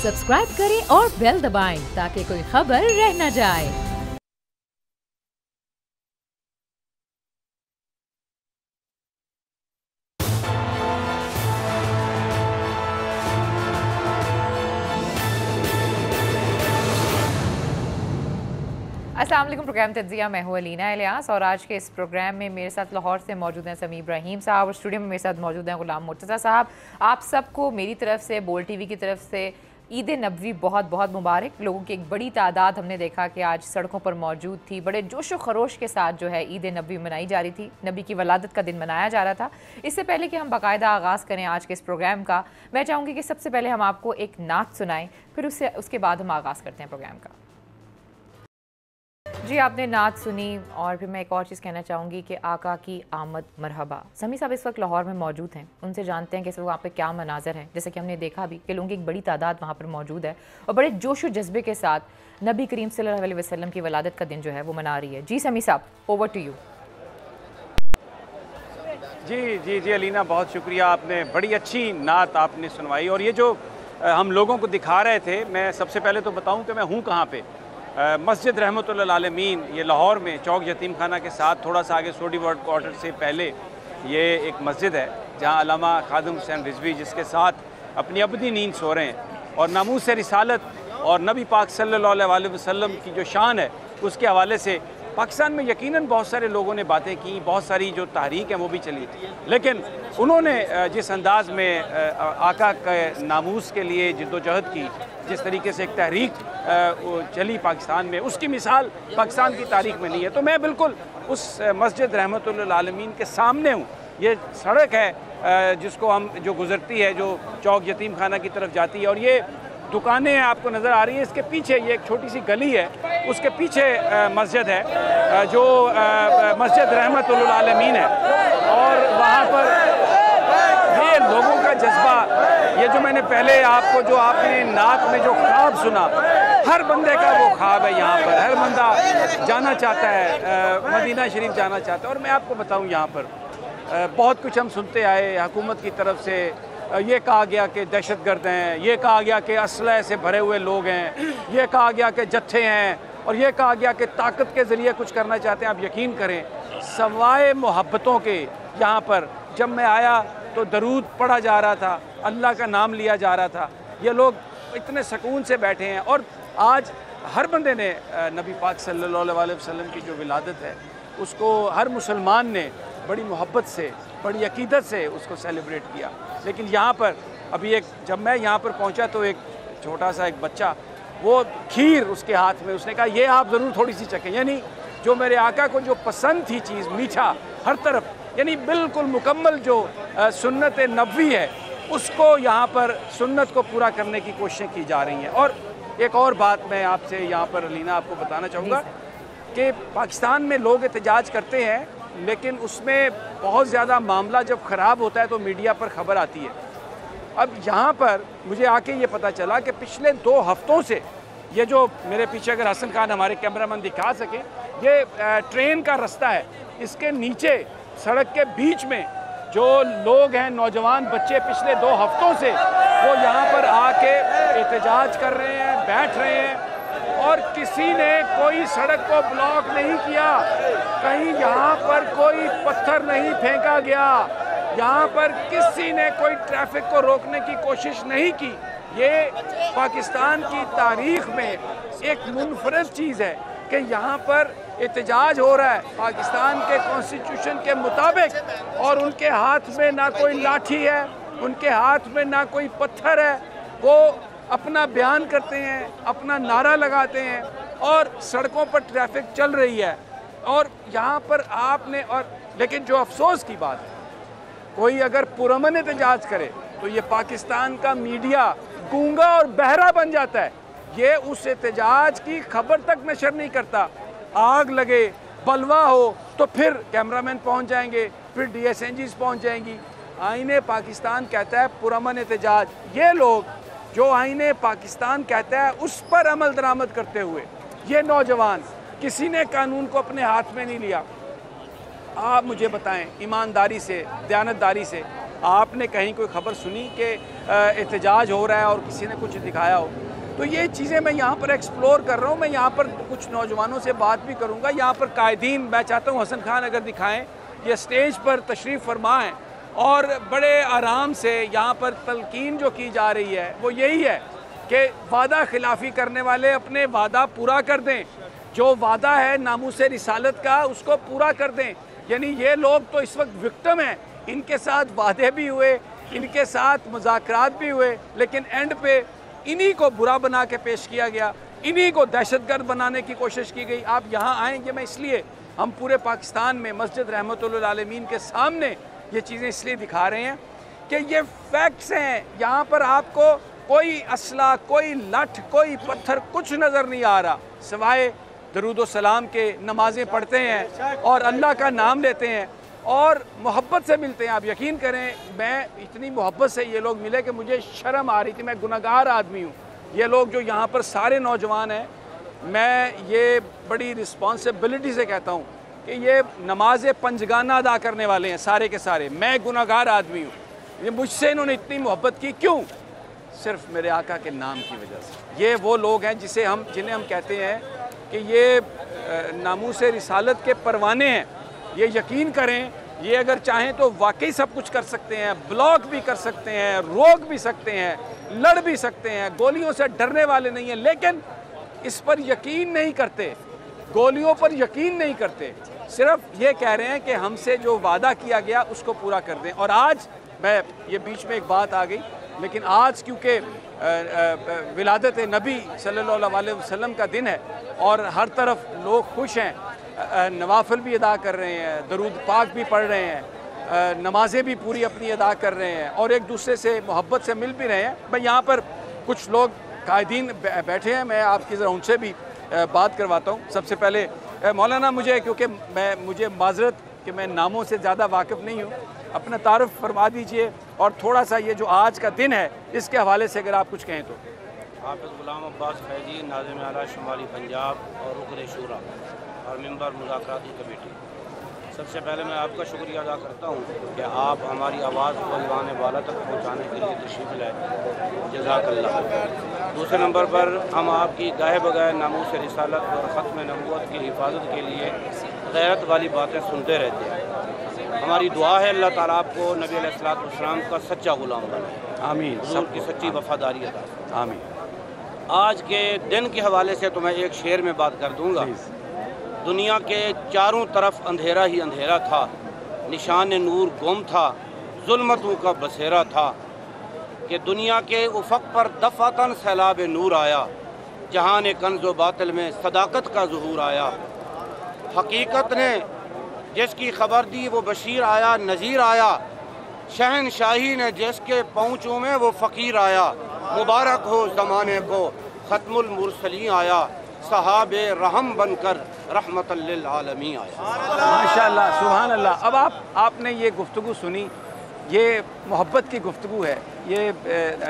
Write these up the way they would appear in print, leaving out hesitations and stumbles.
Subscribe करें और bell दबाएं ताकि कोई खबर रह न जाए। अस्सलाम वालेकुम। प्रोग्राम तज्जिया, मैं हूँ अलीना इलियास और आज के इस प्रोग्राम में मेरे साथ लाहौर से मौजूद हैं समी इब्राहिम साहब और स्टूडियो में मेरे साथ मौजूद हैं गुलाम मुर्तज़ा साहब। आप सबको मेरी तरफ से, बोल टीवी की तरफ से ईद नबवी बहुत बहुत मुबारक। लोगों की एक बड़ी तादाद हमने देखा कि आज सड़कों पर मौजूद थी, बड़े जोशो खरोश के साथ जो है ईद नबवी मनाई जा रही थी, नबी की वलादत का दिन मनाया जा रहा था। इससे पहले कि हम बाकायदा आगाज़ करें आज के इस प्रोग्राम का, मैं चाहूँगी कि सबसे पहले हम आपको एक नात सुनाएं, फिर उसके बाद हम आगाज़ करते हैं प्रोग्राम का। जी, आपने नात सुनी और फिर मैं एक और चीज़ कहना चाहूँगी कि आका की आमद मरहबा। समी साहब इस वक्त लाहौर में मौजूद हैं, उनसे जानते हैं कि इस वक्त वहाँ पे क्या मनाजर है। जैसे कि हमने देखा भी कि लोगों की एक बड़ी तादाद वहाँ पर मौजूद है और बड़े जोश व जज्बे के साथ नबी करीम सल्लल्लाहु अलैहि वसल्लम की वलादत का दिन जो है वो मना रही है। जी समी साहब, ओवर टू यू। जी जी जी अलीना, बहुत शुक्रिया, आपने बड़ी अच्छी नात आपने सुनवाई। और ये जो हम लोगों को दिखा रहे थे, मैं सबसे पहले तो बताऊँ कि मैं हूँ कहाँ पे। मस्जिद रहमतुल्लाह आलमीन, ये लाहौर में चौक यतीम खाना के साथ थोड़ा सा आगे सोडी वर्ड क्वार्टर से पहले ये एक मस्जिद है जहाँ अल्लामा खादिम हुसैन रिजवी जिसके साथ अपनी अबदी नींद सो रहे हैं और नामूस रिसालत और नबी पाक सल्लल्लाहु अलैहि वसल्लम की जो शान है उसके हवाले से पाकिस्तान में यकीनन बहुत सारे लोगों ने बातें की, बहुत सारी जो तहरीक है वो भी चली, लेकिन उन्होंने जिस अंदाज में आका के नामूस के लिए जिद्दोजहद की, जिस तरीके से एक तहरीक चली पाकिस्तान में, उसकी मिसाल पाकिस्तान की तारीख में नहीं है। तो मैं बिल्कुल उस मस्जिद रहमतुल्लाह आलमीन के सामने हूँ। ये सड़क है जिसको हम जो गुज़रती है, जो चौक यतीम खाना की तरफ जाती है, और ये दुकानें आपको नज़र आ रही हैं। इसके पीछे ये एक छोटी सी गली है, उसके पीछे मस्जिद है जो मस्जिद रहमतुल्लाह आलमीन है। और वहाँ पर ये लोगों का जज्बा, ये जो मैंने पहले आपको जो आपने नात में जो ख्वाब सुना, हर बंदे का वो ख्वाब है यहाँ पर। हर बंदा जाना चाहता है, मदीना शरीफ जाना चाहता है। और मैं आपको बताऊँ, यहाँ पर बहुत कुछ हम सुनते आए हुकूमत की तरफ से। ये कहा गया कि दहशतगर्द हैं, ये कहा गया कि असलहे से भरे हुए लोग हैं, ये कहा गया कि जत्थे हैं, और ये कहा गया कि ताकत के ज़रिए कुछ करना चाहते हैं। आप यकीन करें, सवाए मोहब्बतों के यहाँ पर जब मैं आया तो दरूद पढ़ा जा रहा था, अल्लाह का नाम लिया जा रहा था। ये लोग इतने सुकून से बैठे हैं। और आज हर बंदे ने नबी पाक सल्लल्लाहु अलैहि वसल्लम की जो विलादत है उसको हर मुसलमान ने बड़ी मोहब्बत से, बड़ी अकीदत से उसको सेलिब्रेट किया। लेकिन यहाँ पर अभी जब मैं यहाँ पर पहुँचा तो एक छोटा सा एक बच्चा, वो खीर उसके हाथ में, उसने कहा ये आप ज़रूर थोड़ी सी चखें। यानी जो मेरे आका को जो पसंद थी चीज़, मीठा हर तरफ, यानी बिल्कुल मुकम्मल जो सुन्नत नबवी है उसको यहाँ पर सुन्नत को पूरा करने की कोशिशें की जा रही हैं। और एक और बात मैं आपसे यहाँ पर अलीना आपको बताना चाहूँगा कि पाकिस्तान में लोग एहतजाज करते हैं, लेकिन उसमें बहुत ज़्यादा मामला जब ख़राब होता है तो मीडिया पर ख़बर आती है। अब यहाँ पर मुझे आके ये पता चला कि पिछले 2 हफ्तों से ये जो मेरे पीछे, अगर हसन खान हमारे कैमरामैन दिखा सकें, ये ट्रेन का रास्ता है, इसके नीचे सड़क के बीच में जो लोग हैं, नौजवान बच्चे, पिछले 2 हफ्तों से वो यहाँ पर आके एहतजाज कर रहे हैं, बैठ रहे हैं, और किसी ने कोई सड़क को ब्लॉक नहीं किया, कहीं यहाँ पर कोई पत्थर नहीं फेंका गया, यहाँ पर किसी ने कोई ट्रैफिक को रोकने की कोशिश नहीं की। ये पाकिस्तान की तारीख में एक मुनफरद चीज़ है कि यहाँ पर एहतजाज हो रहा है पाकिस्तान के कॉन्स्टिट्यूशन के मुताबिक, और उनके हाथ में ना कोई लाठी है, उनके हाथ में ना कोई पत्थर है। वो अपना बयान करते हैं, अपना नारा लगाते हैं, और सड़कों पर ट्रैफिक चल रही है। और यहाँ पर आपने, और लेकिन जो अफसोस की बात है, कोई अगर पुरअमन एहतजाज करे तो ये पाकिस्तान का मीडिया गूंगा और बहरा बन जाता है। ये उस एहतजाज की खबर तक नशर नहीं करता। आग लगे, बलवा हो तो फिर कैमरामैन पहुँच जाएंगे, फिर DSNGs पहुँच जाएंगी। आईने पाकिस्तान कहता है पुरअमन एहतजाज। ये लोग जो आईने पाकिस्तान कहता है उस पर अमल दरामद करते हुए ये नौजवान, किसी ने कानून को अपने हाथ में नहीं लिया। आप मुझे बताएं ईमानदारी से, दयानतदारी से, आपने कहीं कोई ख़बर सुनी कि एहतजाज हो रहा है और किसी ने कुछ दिखाया हो? तो ये चीज़ें मैं यहाँ पर एक्सप्लोर कर रहा हूँ। मैं यहाँ पर कुछ नौजवानों से बात भी करूँगा। यहाँ पर कायदीन, मैं चाहता हूँ हसन खान अगर दिखाएँ, ये स्टेज पर तशरीफ़ फरमाएँ और बड़े आराम से यहाँ पर तलकीन जो की जा रही है वो यही है कि वादा खिलाफ़ी करने वाले अपने वादा पूरा कर दें। जो वादा है नामूसे रिसालत का उसको पूरा कर दें। यानी ये लोग तो इस वक्त विक्टिम हैं, इनके साथ वादे भी हुए, इनके साथ मुज़ाकरात भी हुए, लेकिन एंड पे इन्हीं को बुरा बना के पेश किया गया, इन्हीं को दहशतगर्द बनाने की कोशिश की गई। आप यहाँ आएंगे, मैं इसलिए हम पूरे पाकिस्तान में मस्जिद रहमतुल्लिल आलमीन के सामने ये चीज़ें इसलिए दिखा रहे हैं कि ये फैक्ट्स हैं। यहाँ पर आपको कोई असला, कोई लठ, कोई पत्थर कुछ नज़र नहीं आ रहा, सिवाय दरूद सलाम के नमाज़ें पढ़ते हैं और अल्लाह का नाम लेते हैं और मोहब्बत से मिलते हैं। आप यकीन करें, मैं इतनी मोहब्बत से ये लोग मिले कि मुझे शर्म आ रही थी। मैं गुनहगार आदमी हूँ। ये लोग जो यहाँ पर सारे नौजवान हैं, मैं ये बड़ी रिस्पॉन्सिबिलिटी से कहता हूँ कि ये नमाज पंजगाना अदा करने वाले हैं सारे के सारे। मैं गुनहगार आदमी हूँ। ये मुझसे इन्होंने इतनी मोहब्बत की क्यों? सिर्फ मेरे आका के नाम की वजह से। ये वो लोग हैं जिन्हें हम कहते हैं कि ये नामूसे रिसालत के परवाने हैं। ये यकीन करें, ये अगर चाहें तो वाकई सब कुछ कर सकते हैं। ब्लॉक भी कर सकते हैं, रोक भी सकते हैं, लड़ भी सकते हैं, गोलियों से डरने वाले नहीं हैं, लेकिन इस पर यकीन नहीं करते, गोलियों पर यकीन नहीं करते। सिर्फ ये कह रहे हैं कि हमसे जो वादा किया गया उसको पूरा कर दें। और आज मैं ये बीच में एक बात आ गई, लेकिन आज क्योंकि विलादत नबी सल्लल्लाहु अलैहि वसल्लम का दिन है और हर तरफ लोग खुश हैं, नवाफिल भी अदा कर रहे हैं, दरूद पाक भी पढ़ रहे हैं, नमाजें भी पूरी अपनी अदा कर रहे हैं और एक दूसरे से मोहब्बत से मिल भी रहे हैं। मैं यहाँ पर कुछ लोग कायदीन बैठे हैं, मैं आपकी ज़रा उनसे भी बात करवाता हूँ। सबसे पहले मौलाना, मुझे माजरत कि मैं नामों से ज़्यादा वाकिफ़ नहीं हूँ, अपना तारुफ फरमा दीजिए और थोड़ा सा ये जो आज का दिन है इसके हवाले से अगर आप कुछ कहें तो। हाफ़िज़ ग़ुलाम अब्बास फैज़ी, नाज़िम आला शुमाली पंजाब और रुकन शूरा और मेंबर मुज़ाकराती कमेटी। सबसे पहले मैं आपका शुक्रिया अदा करता हूँ कि आप हमारी आवाज़ को ईवान वाला तक पहुँचाने के लिए तशरीफ़ लाए, जज़ाकल्लाह। दूसरे नंबर पर हम आपकी गाहे बगाए नामूस रिसालत और ख़त्म नबूवत की हिफाजत के लिए गैरत वाली बातें सुनते रहते हैं। हमारी दुआ है अल्लाह ताला आपको नबी अलैहिस्सलाम का सच्चा गुलाम बनाए। आमीन। हुज़ूर की सच्ची वफ़ादारी अदा। आमीन। आज के दिन के हवाले से तो मैं एक शेर में बात कर दूँगा। दुनिया के चारों तरफ अंधेरा ही अंधेरा था, निशान नूर गुम था, जुल्मतों का बसेरा था कि दुनिया के उफ़क़ पर दफ़ातन सैलाब नूर आया, जहान कंज़ो बातिल में सदाकत का ज़ुहूर आया। हकीकत ने जिसकी खबर दी वो बशीर आया, नज़ीर आया, शहनशाही ने जिसके पहुँचों में वो फ़कीर आया। मुबारक हो ज़माने को ख़त्मुल मुरसलीन आया, सहाबे रहम बनकर रहमतल लिल आलमीन आया। माशाअल्लाह, सुभान अल्लाह। अब आपने ये गुफ्तगू सुनी, ये मोहब्बत की गुफ्तगू है। ये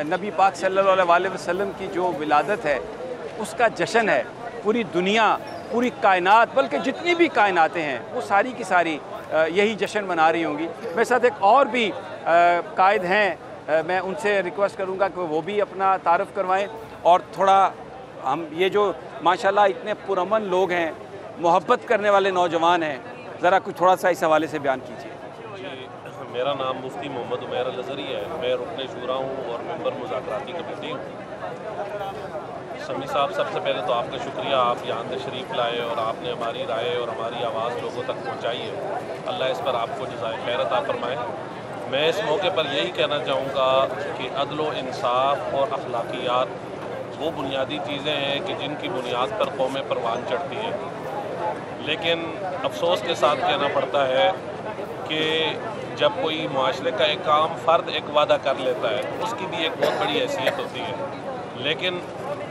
नबी पाक सल्लल्लाहु अलैहि वसल्लम की जो विलादत है उसका जश्न है। पूरी दुनिया, पूरी कायनात, बल्कि जितनी भी कायनातें हैं वो सारी की सारी यही जश्न मना रही होंगी। मेरे साथ एक और भी कायद हैं, मैं उनसे रिक्वेस्ट करूँगा कि वो भी अपना तारुफ करवाएँ और थोड़ा हम ये जो माशाल्लाह इतने पुरअमन लोग हैं, मोहब्बत करने वाले नौजवान हैं, ज़रा कुछ थोड़ा सा इस हवाले से बयान कीजिए। जी, मेरा नाम मुफ्ती मोहम्मद उमैर अल-अज़हरी है। मैं रुकन शूरा हूँ और मेंबर मुज़ाकराती कमेटी हूँ। समी साहब, सबसे पहले तो आपका शुक्रिया, आप यहाँ तशरीफ़ लाए और आपने हमारी राय और हमारी आवाज़ लोगों तक पहुँचाई है। अल्लाह इस पर आपको जज़ाए खैर अता फरमाए। मैं इस मौके पर यही कहना चाहूँगा कि अदल व इंसाफ और अखलाकियात वो बुनियादी चीज़ें हैं कि जिनकी बुनियाद पर कौमें परवान चढ़ती हैं। लेकिन अफसोस के साथ कहना पड़ता है कि जब कोई माशरे का एक काम फ़र्द एक वादा कर लेता है तो उसकी भी एक बहुत बड़ी हैसियत होती है। लेकिन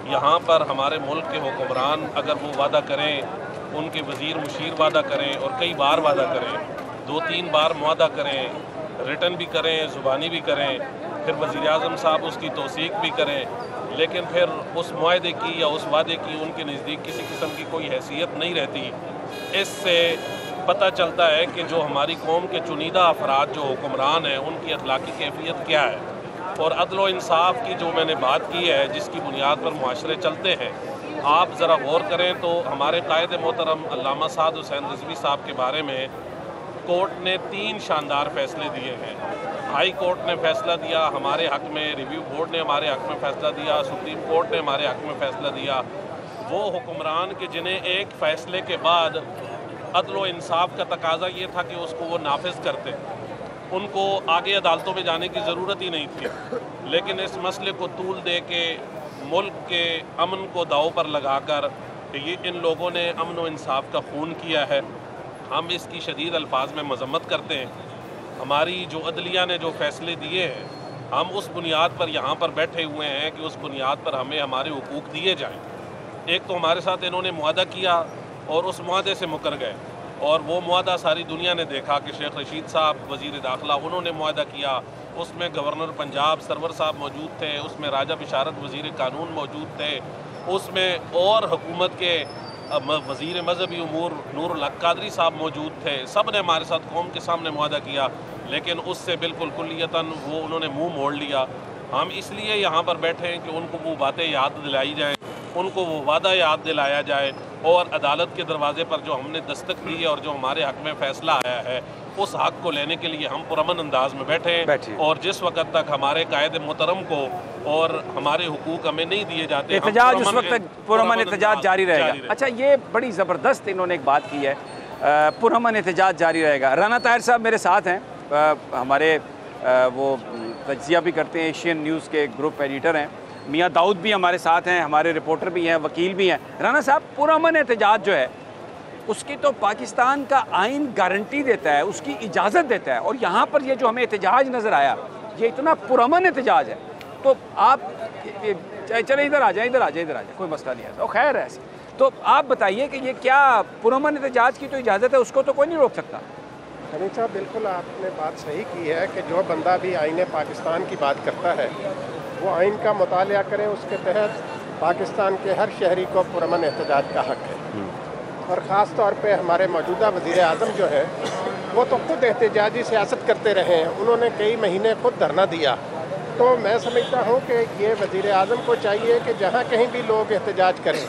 यहाँ पर हमारे मुल्क के हुक्मरान अगर वो वादा करें, उनके वज़ीर मुशीर वादा करें और कई बार वादा करें, 2-3 बार मुआदा करें, रिटर्न भी करें, ज़ुबानी भी करें, फिर वज़ीर आज़म साहब उसकी तौसीक भी करें, लेकिन फिर उस मुआहदे की या उस वादे की उनके नज़दीक किसी किस्म की कोई हैसियत नहीं रहती। इससे पता चलता है कि जो हमारी कौम के चुनीदा अफराद जो हुक्मरान हैं उनकी अखलाकी कैफियत क्या है। और अदल व इंसाफ की जो मैंने बात की है, जिसकी बुनियाद पर मुआशरे चलते हैं, आप ज़रा गौर करें तो हमारे कायद मोहतरम अल्लामा साद हुसैन रिजवी साहब के बारे में कोर्ट ने 3 शानदार फैसले दिए हैं। हाई कोर्ट ने फैसला दिया हमारे हक़ में, रिव्यू बोर्ड ने हमारे हक़ में फ़ैसला दिया, सुप्रीम कोर्ट ने हमारे हक़ में फ़ैसला दिया। वो हुक्मरान के जिन्हें एक फ़ैसले के बाद अदल व इंसाफ का तकाजा ये था कि उसको वो नाफिज करते, उनको आगे अदालतों में जाने की ज़रूरत ही नहीं थी। लेकिन इस मसले को तूल दे के मुल्क के अमन को दाव पर लगाकर ये इन लोगों ने अमन व इंसाफ का खून किया है। हम इसकी शदीद अल्फाज में मजम्मत करते हैं। हमारी जो अदलिया ने जो फ़ैसले दिए हैं, हम उस बुनियाद पर यहाँ पर बैठे हुए हैं कि उस बुनियाद पर हमें हमारे हुकूक दिए जाएँ। एक तो हमारे साथ इन्होंने मुआहदा किया और उस मुआहदे से मुकर गए, और वो मुआहदा सारी दुनिया ने देखा कि शेख रशीद साहब वज़ीर दाखिला उन्होंने मुआहदा किया, उसमें गवर्नर पंजाब सरवर साहब मौजूद थे, उसमें राजा बिशारत वज़ीर कानून मौजूद थे, उसमें और हुकूमत के वज़ीर मजहबी उमूर नूरुल हक कादरी साहब मौजूद थे। सब ने हमारे साथ कौम के सामने मुआहदा किया, लेकिन उससे बिल्कुल कुल्लियतन वो उन्होंने मुँह मोड़ लिया। हम इसलिए यहाँ पर बैठे हैं कि उनको वो बातें याद दिलाई जाएँ, उनको वो वादा याद दिलाया जाए, और अदालत के दरवाजे पर जो हमने दस्तक दी है और जो हमारे हक़ में फ़ैसला आया है, उस हक़ को लेने के लिए हम पुरअमन अंदाज में बैठे। और जिस वक्त तक हमारे कायदे मोहतरम को और हमारे हुकूक हमें नहीं दिए जाते, एहतजाज उस वक्त तक पुरअमन एहतजाज जारी रहेगा। अच्छा, ये बड़ी ज़बरदस्त इन्होंने एक बात की है, पुरअमन एहतजाज जारी रहेगा। राना ताहिर साहब मेरे साथ हैं, हमारे वो तज्ज़िया भी करते हैं, एशियन न्यूज़ के ग्रुप एडिटर हैं। मियाँ दाऊद भी हमारे साथ हैं, हमारे रिपोर्टर भी हैं, वकील भी हैं। राना साहब, पुरअमन एहतजाज जो है उसकी तो पाकिस्तान का आइन गारंटी देता है, उसकी इजाज़त देता है, और यहाँ पर ये जो हमें एहतजाज नज़र आया, ये इतना पुरअमन एहतजाज है। तो आप चले इधर आ जाए, इधर आ जाए, कोई मसला नहीं है। तो खैर है, तो आप बताइए कि ये क्या पुरअमन एहतजाज की तो इजाज़त है, उसको तो कोई नहीं रोक सकता। हमीद साहब, बिल्कुल आपने बात सही की है कि जो बंदा भी आईन पाकिस्तान की बात करता है वो आइन का मुतालिया करें, उसके तहत पाकिस्तान के हर शहरी को पुरअमन एहतजाज का हक़ है। और ख़ास तौर पे हमारे मौजूदा वज़ीर आज़म जो है वो तो खुद एहतजाजी सियासत करते रहे हैं, उन्होंने कई महीने खुद धरना दिया। तो मैं समझता हूँ कि ये वज़ीर आज़म को चाहिए कि जहाँ कहीं भी लोग एहतजाज करें,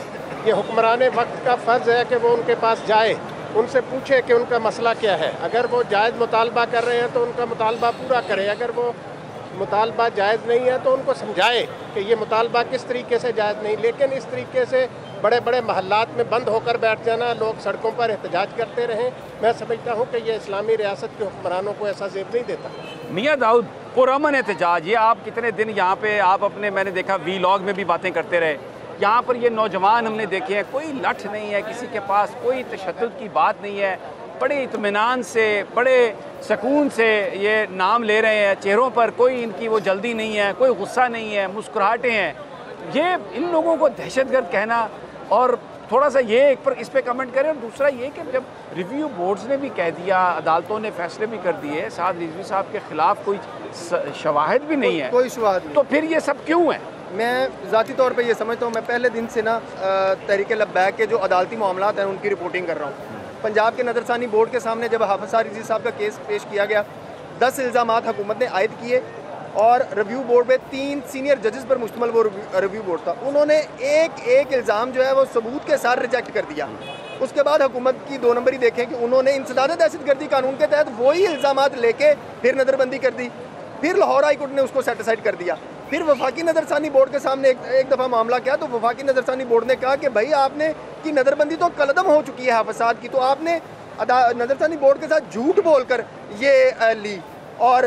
ये हुक्मरान वक्त का फ़र्ज़ है कि वो उनके पास जाए, उनसे पूछे कि उनका मसला क्या है। अगर वो जायज़ मुतालबा कर रहे हैं तो उनका मुतालबा पूरा करें, अगर वो मुतालबा जायज़ नहीं है तो उनको समझाए कि ये मुतालबा किस तरीके से जायज़ नहीं। लेकिन इस तरीके से बड़े बड़े महल्लात में बंद होकर बैठ जाना, लोग सड़कों पर एहतजाज करते रहें, मैं समझता हूँ कि ये इस्लामी रियासत के हुक्मरानों को ऐसा ज़ेब नहीं देता। मियाँ दाऊद, पुरअमन एहतजाज, ये आप कितने दिन यहाँ पे आप अपने, मैंने देखा वीलॉग में भी बातें करते रहे, यहाँ पर ये नौजवान हमने देखे हैं, कोई लठ नहीं है, किसी के पास कोई तशद्दुद की बात नहीं है, बड़े इत्मीनान से, बड़े सुकून से ये नाम ले रहे हैं, चेहरों पर कोई इनकी वो जल्दी नहीं है, कोई गुस्सा नहीं है, मुस्कुराहटें हैं। ये इन लोगों को दहशतगर्द कहना, और थोड़ा सा ये एक पर इस पे कमेंट करें, और दूसरा ये कि जब रिव्यू बोर्ड्स ने भी कह दिया, अदालतों ने फैसले भी कर दिए, साद रिजवी साहब के ख़िलाफ़ कोई शवाहिद भी नहीं है, कोई शवाहिद नहीं, तो फिर ये सब क्यों है? मैं ज़ाती तौर पे ये समझता हूँ, मैं पहले दिन से ना तहरीक लब्बैक के जो अदालती मामलात हैं उनकी रिपोर्टिंग कर रहा हूँ। पंजाब के नज़रसानी बोर्ड के सामने जब हाफिज़ साद रिज़वी साहब का केस पेश किया गया, 10 इल्ज़ामात हुकूमत ने आयद किए, और रिव्यू बोर्ड पे 3 सीनियर जजेस पर मुश्तमिल वो रिव्यू बोर्ड था। उन्होंने एक इल्ज़ाम जो है वो सबूत के साथ रिजेक्ट कर दिया। उसके बाद हुकूमत की 2 नंबरी देखें कि उन्होंने इंसदाद दहशतगर्दी कानून के तहत वही इल्ज़ामात लेके फिर नज़रबंदी कर दी, फिर लाहौर हाई कोर्ट ने उसको सेटिसाइड कर दिया। फिर वफाकी नज़रसानी बोर्ड के सामने एक दफ़ा मामला किया, तो वफाकी नज़रसानी बोर्ड ने कहा कि भाई आपने की नज़रबंदी तो कलदम हो चुकी है हाफिज़ साद की, तो आपने नज़रसानी बोर्ड के साथ झूठ बोलकर ये ली और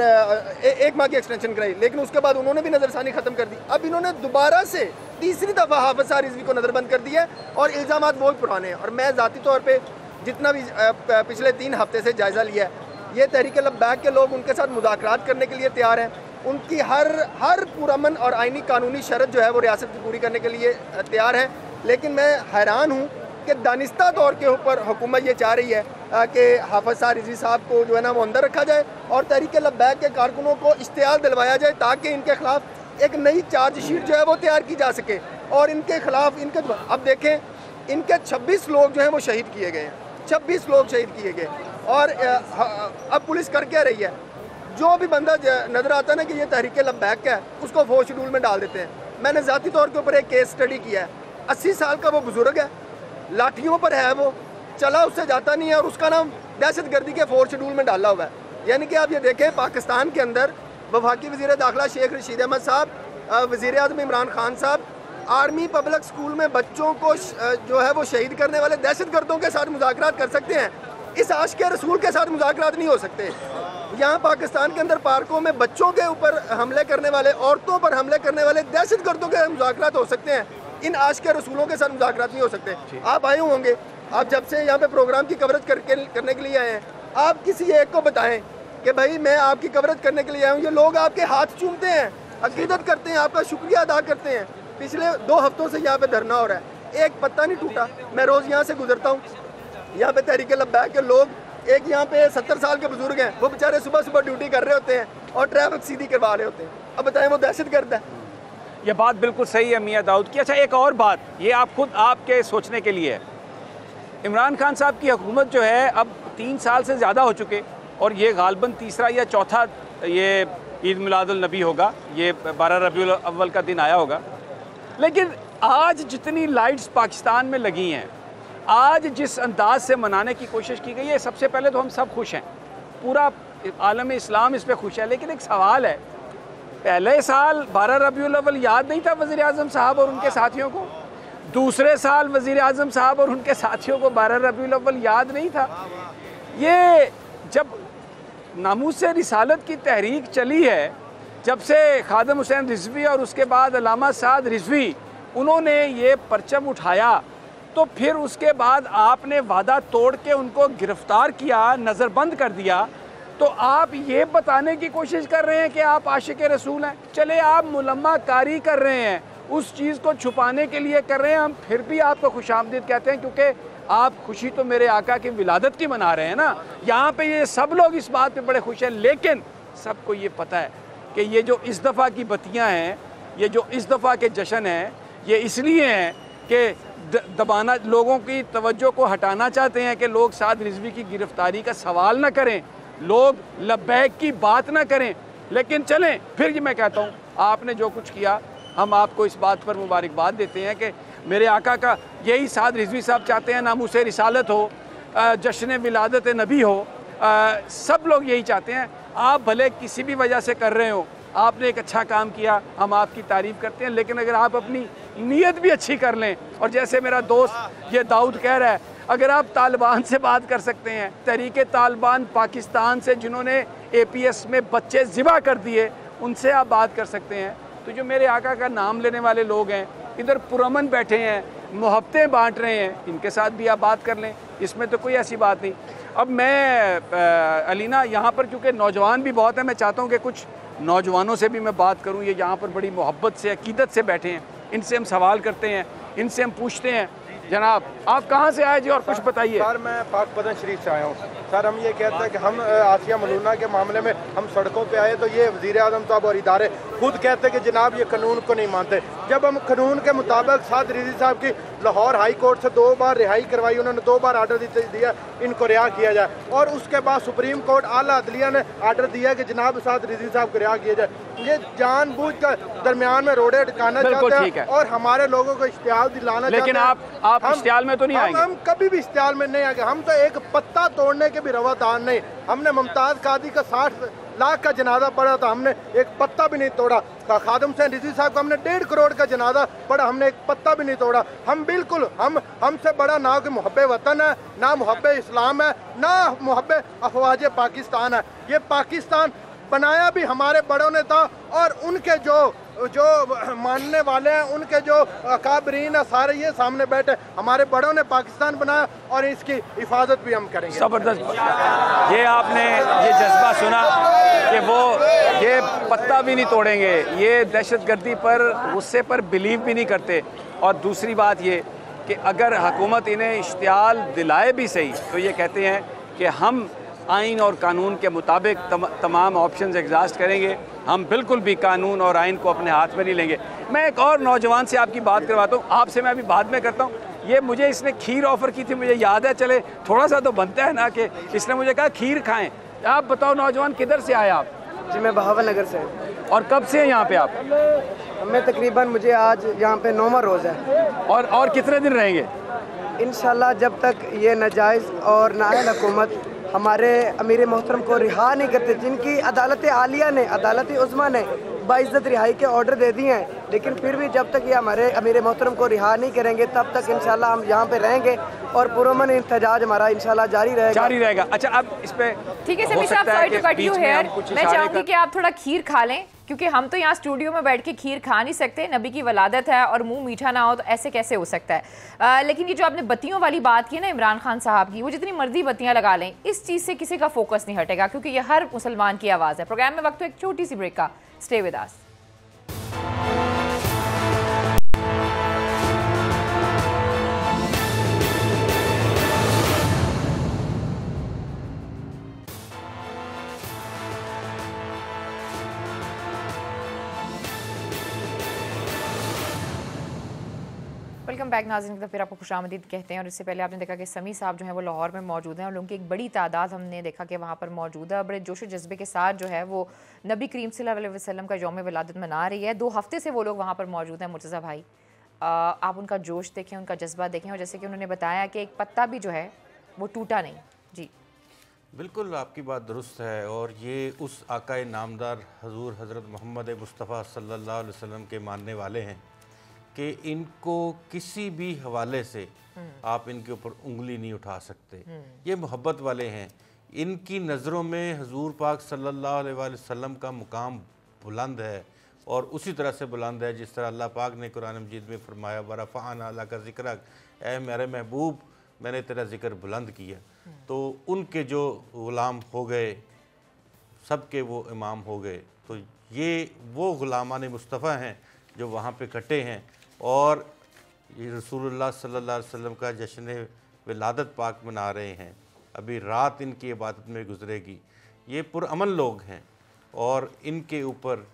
1 माह की एक्सटेंशन कराई, लेकिन उसके बाद उन्होंने भी नज़रसानी ख़त्म कर दी। अब इन्होंने दोबारा से तीसरी दफ़ा हाफिज़ साद रिज़वी को नज़रबंद कर दिया और इल्ज़ामात बहुत पुराने हैं। और मैं ज़ाती तौर पर जितना भी पिछले 3 हफ्ते से जायज़ा लिया है, ये तहरीक लब्बैक के लोग उनके साथ मुज़ाकरात करने के लिए तैयार हैं, उनकी हर पुरअमन और आइनी कानूनी शर्त जो है वो रियासत की पूरी करने के लिए तैयार है। लेकिन मैं हैरान हूँ कि दानिस्ता तौर के ऊपर हुकूमत ये चाह रही है कि हाफिज़ साद रिज़वी साहब को जो है ना वो अंदर रखा जाए और तहरीक लब्बैक के कारकुनों को इश्तियाल दिलवाया जाए, ताकि इनके खिलाफ एक नई चार्जशीट जो है वो तैयार की जा सके। और इनके खिलाफ अब देखें, इनके 26 लोग जो हैं वो शहीद किए गए हैं, 26 लोग शहीद किए गए। और अब पुलिस कर क्या रही है, जो भी बंदा नज़र आता है ना कि ये तहरीक लब्बैक है, उसको फौज शेड्यूल में डाल देते हैं। मैंने ज़ाती तौर के ऊपर एक केस स्टडी किया है, 80 साल का वो बुजुर्ग है, लाठियों पर है, वो चला उससे जाता नहीं है और उसका नाम दहशत गर्दी के फौज शेड्यूल में डाला हुआ है। यानी कि आप ये देखें, पाकिस्तान के अंदर वफाकी वज़ीर दाखिला शेख रशीद अहमद साहब, वज़ीर आज़म इमरान खान साहब आर्मी पब्लिक स्कूल में बच्चों को जो है वो शहीद करने वाले दहशत गर्दों के साथ मुज़ाकरात कर सकते हैं, इस आशिक़ रसूल के साथ मुज़ाकरात नहीं हो सकते। यहाँ पाकिस्तान के अंदर पार्कों में बच्चों के ऊपर हमले करने वाले, औरतों पर हमले करने वाले दहशत गर्दों के मुज़ाकरात हो सकते हैं, इन आशिक़ रसूलों के साथ मुज़ाकरात नहीं हो सकते। आप आए होंगे, आप जब से यहाँ पे प्रोग्राम की कवरेज करने के लिए आए हैं, आप किसी एक को बताएं कि भाई मैं आपकी कवरेज करने के लिए आया हूँ, ये लोग आपके हाथ चूमते हैं, अकीदत करते हैं, आपका शुक्रिया अदा करते हैं। पिछले 2 हफ्तों से यहाँ पे धरना हो रहा है, एक पत्ता नहीं टूटा। मैं रोज़ यहाँ से गुजरता हूँ, यहाँ पे तहरीक लब्बैक के लोग, एक यहाँ पे 70 साल के बुजुर्ग हैं, वो बेचारे सुबह सुबह ड्यूटी कर रहे होते हैं और ट्रैफिक सीधी करवा रहे होते हैं। अब बताएं वो दहशत गर्द है? ये बात बिल्कुल सही है मियाँ दाऊद की। अच्छा, एक और बात, ये आप खुद आपके सोचने के लिए है। इमरान खान साहब की हुकूमत जो है अब 3 साल से ज़्यादा हो चुके, और ये गालबन तीसरा या चौथा ये ईद मिलादुल नबी होगा, ये 12 रबीउल अव्वल का दिन आया होगा। लेकिन आज जितनी लाइट्स पाकिस्तान में लगी हैं, आज जिस अंदाज से मनाने की कोशिश की गई है, सबसे पहले तो हम सब खुश हैं, पूरा आलम इस्लाम इस पर खुश है। लेकिन एक सवाल है, पहले साल 12 रबीउल अव्वल याद नहीं था वज़ीर आज़म साहब और उनके साथियों को, दूसरे साल वज़ीर आज़म साहब और उनके साथियों को 12 रबीउल अव्वल याद नहीं था। ये जब नामूस रिसालत की तहरीक चली है, जब से खादम हुसैन रिजवी और उसके बाद अल्लामा साद रिजवी उन्होंने ये परचम उठाया, तो फिर उसके बाद आपने वादा तोड़ के उनको गिरफ़्तार किया, नज़रबंद कर दिया। तो आप ये बताने की कोशिश कर रहे हैं कि आप आशिक़ रसूल हैं। चले आप मुलम्मा कारी कर रहे हैं, उस चीज़ को छुपाने के लिए कर रहे हैं, हम फिर भी आपको खुशामदीद कहते हैं, क्योंकि आप खुशी तो मेरे आका की विलादत की मना रहे हैं ना। यहाँ पे ये सब लोग इस बात पे बड़े खुश हैं, लेकिन सबको ये पता है कि ये जो इस दफ़ा की बत्तियाँ हैं, ये जो इस दफ़ा के जश्न हैं, ये इसलिए हैं कि दबाना, लोगों की तवज्जो को हटाना चाहते हैं कि लोग साद रिजवी की गिरफ़्तारी का सवाल ना करें, लोग लब्बैक की बात ना करें। लेकिन चलें, फिर ये मैं कहता हूँ, आपने जो कुछ किया, हम आपको इस बात पर मुबारकबाद देते हैं कि मेरे आका का यही साद रिजवी साहब चाहते हैं, नामूस रिसालत हो, जश्न विलादत नबी हो, सब लोग यही चाहते हैं। आप भले किसी भी वजह से कर रहे हो, आपने एक अच्छा काम किया, हम आपकी तारीफ़ करते हैं, लेकिन अगर आप अपनी नीयत भी अच्छी कर लें, और जैसे मेरा दोस्त ये दाऊद कह रहा है, अगर आप तालिबान से बात कर सकते हैं, तहरीक तालिबान पाकिस्तान से जिन्होंने APS में बच्चे ज़िबा कर दिए, उनसे आप बात कर सकते हैं। तो जो मेरे आका का नाम लेने वाले लोग हैं, इधर पुरअमन बैठे हैं, मोहब्बतें बांट रहे हैं, इनके साथ भी आप बात कर लें, इसमें तो कोई ऐसी बात नहीं। अब मैं अलीना, यहाँ पर चूँकि नौजवान भी बहुत हैं, मैं चाहता हूँ कि कुछ नौजवानों से भी मैं बात करूँ। ये यहाँ पर बड़ी मोहब्बत से, अकीदत से बैठे हैं, इनसे हम सवाल करते हैं, इनसे हम पूछते हैं, जनाब आप कहाँ से आए जी और कुछ बताइए। सर मैं पाक पदन शरीफ से आया हूँ। सर हम ये कहते हैं कि हम आसिया मलूना के मामले में हम सड़कों पे आए तो ये वज़ीर आज़म साहब और इदारे खुद कहते हैं कि जनाब ये कानून को नहीं मानते। जब हम कानून के मुताबिक साद रिजवी साहब की लाहौर हाई कोर्ट से 2 बार रिहाई करवाई, उन्होंने 2 बार आर्डर दिया इनको रिहा किया जाए, और उसके बाद सुप्रीम कोर्ट आला अदलिया ने आर्डर दिया कि जनाब साद रिजवी साहब को रिहा किया जाए। ये जानबूझ कर दरमियान में रोड़े अटकाना चाहते हैं और हमारे लोगों को इश्तियाल दिलाना चाहते हैं। लेकिन आप इश्तियाल में तो नहीं आएंगे। हम कभी भी इश्तियाल में नहीं आएंगे। हम तो एक पत्ता तोड़ने के भी रवादार नहीं। हमने मुमताज़ कादी का 60 लाख का जनाजा पड़ा था, हमने एक पत्ता भी नहीं तोड़ा। खादम हुसैन रिजवी साहब का हमने 1.5 करोड़ का जनाजा पड़ा, हमने एक पत्ता भी नहीं तोड़ा। हम बिल्कुल हमसे बड़ा ना कोई मुहब्बे वतन है, ना मुहब्बे इस्लाम है, ना मुहब्बे अफवाज पाकिस्तान है। ये पाकिस्तान बनाया भी हमारे बड़ों ने था, और उनके जो मानने वाले हैं, उनके जो अकाबरीन है, सारे ये सामने बैठे, हमारे बड़ों ने पाकिस्तान बनाया और इसकी हिफाजत भी हम करेंगे। ज़बरदस्त। ये आपने ये जज्बा सुना कि वो ये पत्ता भी नहीं तोड़ेंगे, ये दहशतगर्दी पर, गुस्से पर बिलीव भी नहीं करते। और दूसरी बात ये कि अगर हुकूमत इन्हें इश्तियाल दिलाए भी सही, तो ये कहते हैं कि हम आइन और कानून के मुताबिक तमाम ऑप्शंस एग्जॉस्ट करेंगे, हम बिल्कुल भी कानून और आइन को अपने हाथ में नहीं लेंगे। मैं एक और नौजवान से आपकी बात करवाता हूँ, आपसे मैं अभी बाद में करता हूँ। ये मुझे इसने खीर ऑफ़र की थी, मुझे याद है, चले थोड़ा सा तो बनता है ना, कि इसने मुझे कहा खीर खाएं। आप बताओ नौजवान, किधर से आए आप? जी मैं बहावल नगर से। और कब से हैं यहाँ पे आप? मैं तकरीबन, मुझे आज यहाँ पे 9वां रोज़ है। और कितने दिन रहेंगे? इंशाल्लाह जब तक ये नाजायज़ और नाअहल हुकूमत हमारे अमीर मोहतरम को रिहा नहीं करते, जिनकी अदालत आलिया ने, अदालत उज़्मा ने बाइज़्ज़त रिहाई के ऑर्डर दे दिए हैं, लेकिन फिर भी जब तक ये हमारे अमीर मोहतरम को रिहा नहीं करेंगे तब तक इंशाल्लाह हम यहाँ पे रहेंगे और पुरअमन एहतजाज हमारा इंशाल्लाह जारी रहेगा। अच्छा, अब इस पे ठीक है समीर साहब, sorry to cut you here, मैं चाहूँगी कि आप थोड़ा खीर खा लें, क्योंकि हम तो यहाँ स्टूडियो में बैठ के खीर खा नहीं सकते, नबी की वलादत है और मुंह मीठा ना हो तो ऐसे कैसे हो सकता है। लेकिन ये जो आपने बत्तियों वाली बात की ना इमरान खान साहब की, वो जितनी मर्जी बत्तियां लगा लें, इस चीज़ से किसी का फोकस नहीं हटेगा, क्योंकि ये हर मुसलमान की आवाज़ है। प्रोग्राम में वक्त तो एक छोटी सी ब्रेक का, stay with us. Welcome back नाज़रीन, फिर आपको खुशामदीद कहते हैं। और इससे पहले आपने देखा कि समी साहब जो है वो लाहौर में मौजूद हैं और लोगों की एक बड़ी तादाद हमने देखा कि वहाँ पर मौजूद है। बड़े जोश जज्बे के साथ जो है वो नबी करीम सल्लल्लाहु अलैहि वसल्लम का यौम विलादत मना रही है। 2 हफ्ते से वो लोग वहाँ पर मौजूद हैं। मुर्तज़ा भाई, आप उनका जोश देखें, उनका जज्बा देखें, और जैसे कि उन्होंने बताया कि एक पत्ता भी जो है वो टूटा नहीं। जी बिल्कुल, आपकी बात दुरुस्त है। और ये उस आकाए नामदार हजूर हज़रत मोहम्मद मुस्तफ़ा सल्लल्लाहु अलैहि वसल्लम के मानने वाले हैं कि इनको किसी भी हवाले से आप इनके ऊपर उंगली नहीं उठा सकते। ये मोहब्बत वाले हैं। इनकी नज़रों में हजूर पाक सल्लल्लाहु अलैहि वसल्लम का मुकाम बुलंद है, और उसी तरह से बुलंद है जिस तरह अल्लाह पाक ने कुरान मजीद में फरमाया, वरफ़अना लका ज़िक्रक, ऐ मेरे महबूब मैंने तेरा ज़िक्र बुलंद किया। तो उनके जो ग़ुलाम हो गए, सब के वो इमाम हो गए। तो ये वो ग़ुलामान मुस्तफ़ा हैं जो वहाँ पे कटे हैं, और ये रसूलुल्लाह सल्लल्लाहु अलैहि वसल्लम का जश्न विलादत पाक मना रहे हैं। अभी रात इनकी इबादत में गुजरेगी। ये पुरअमन लोग हैं, और इनके ऊपर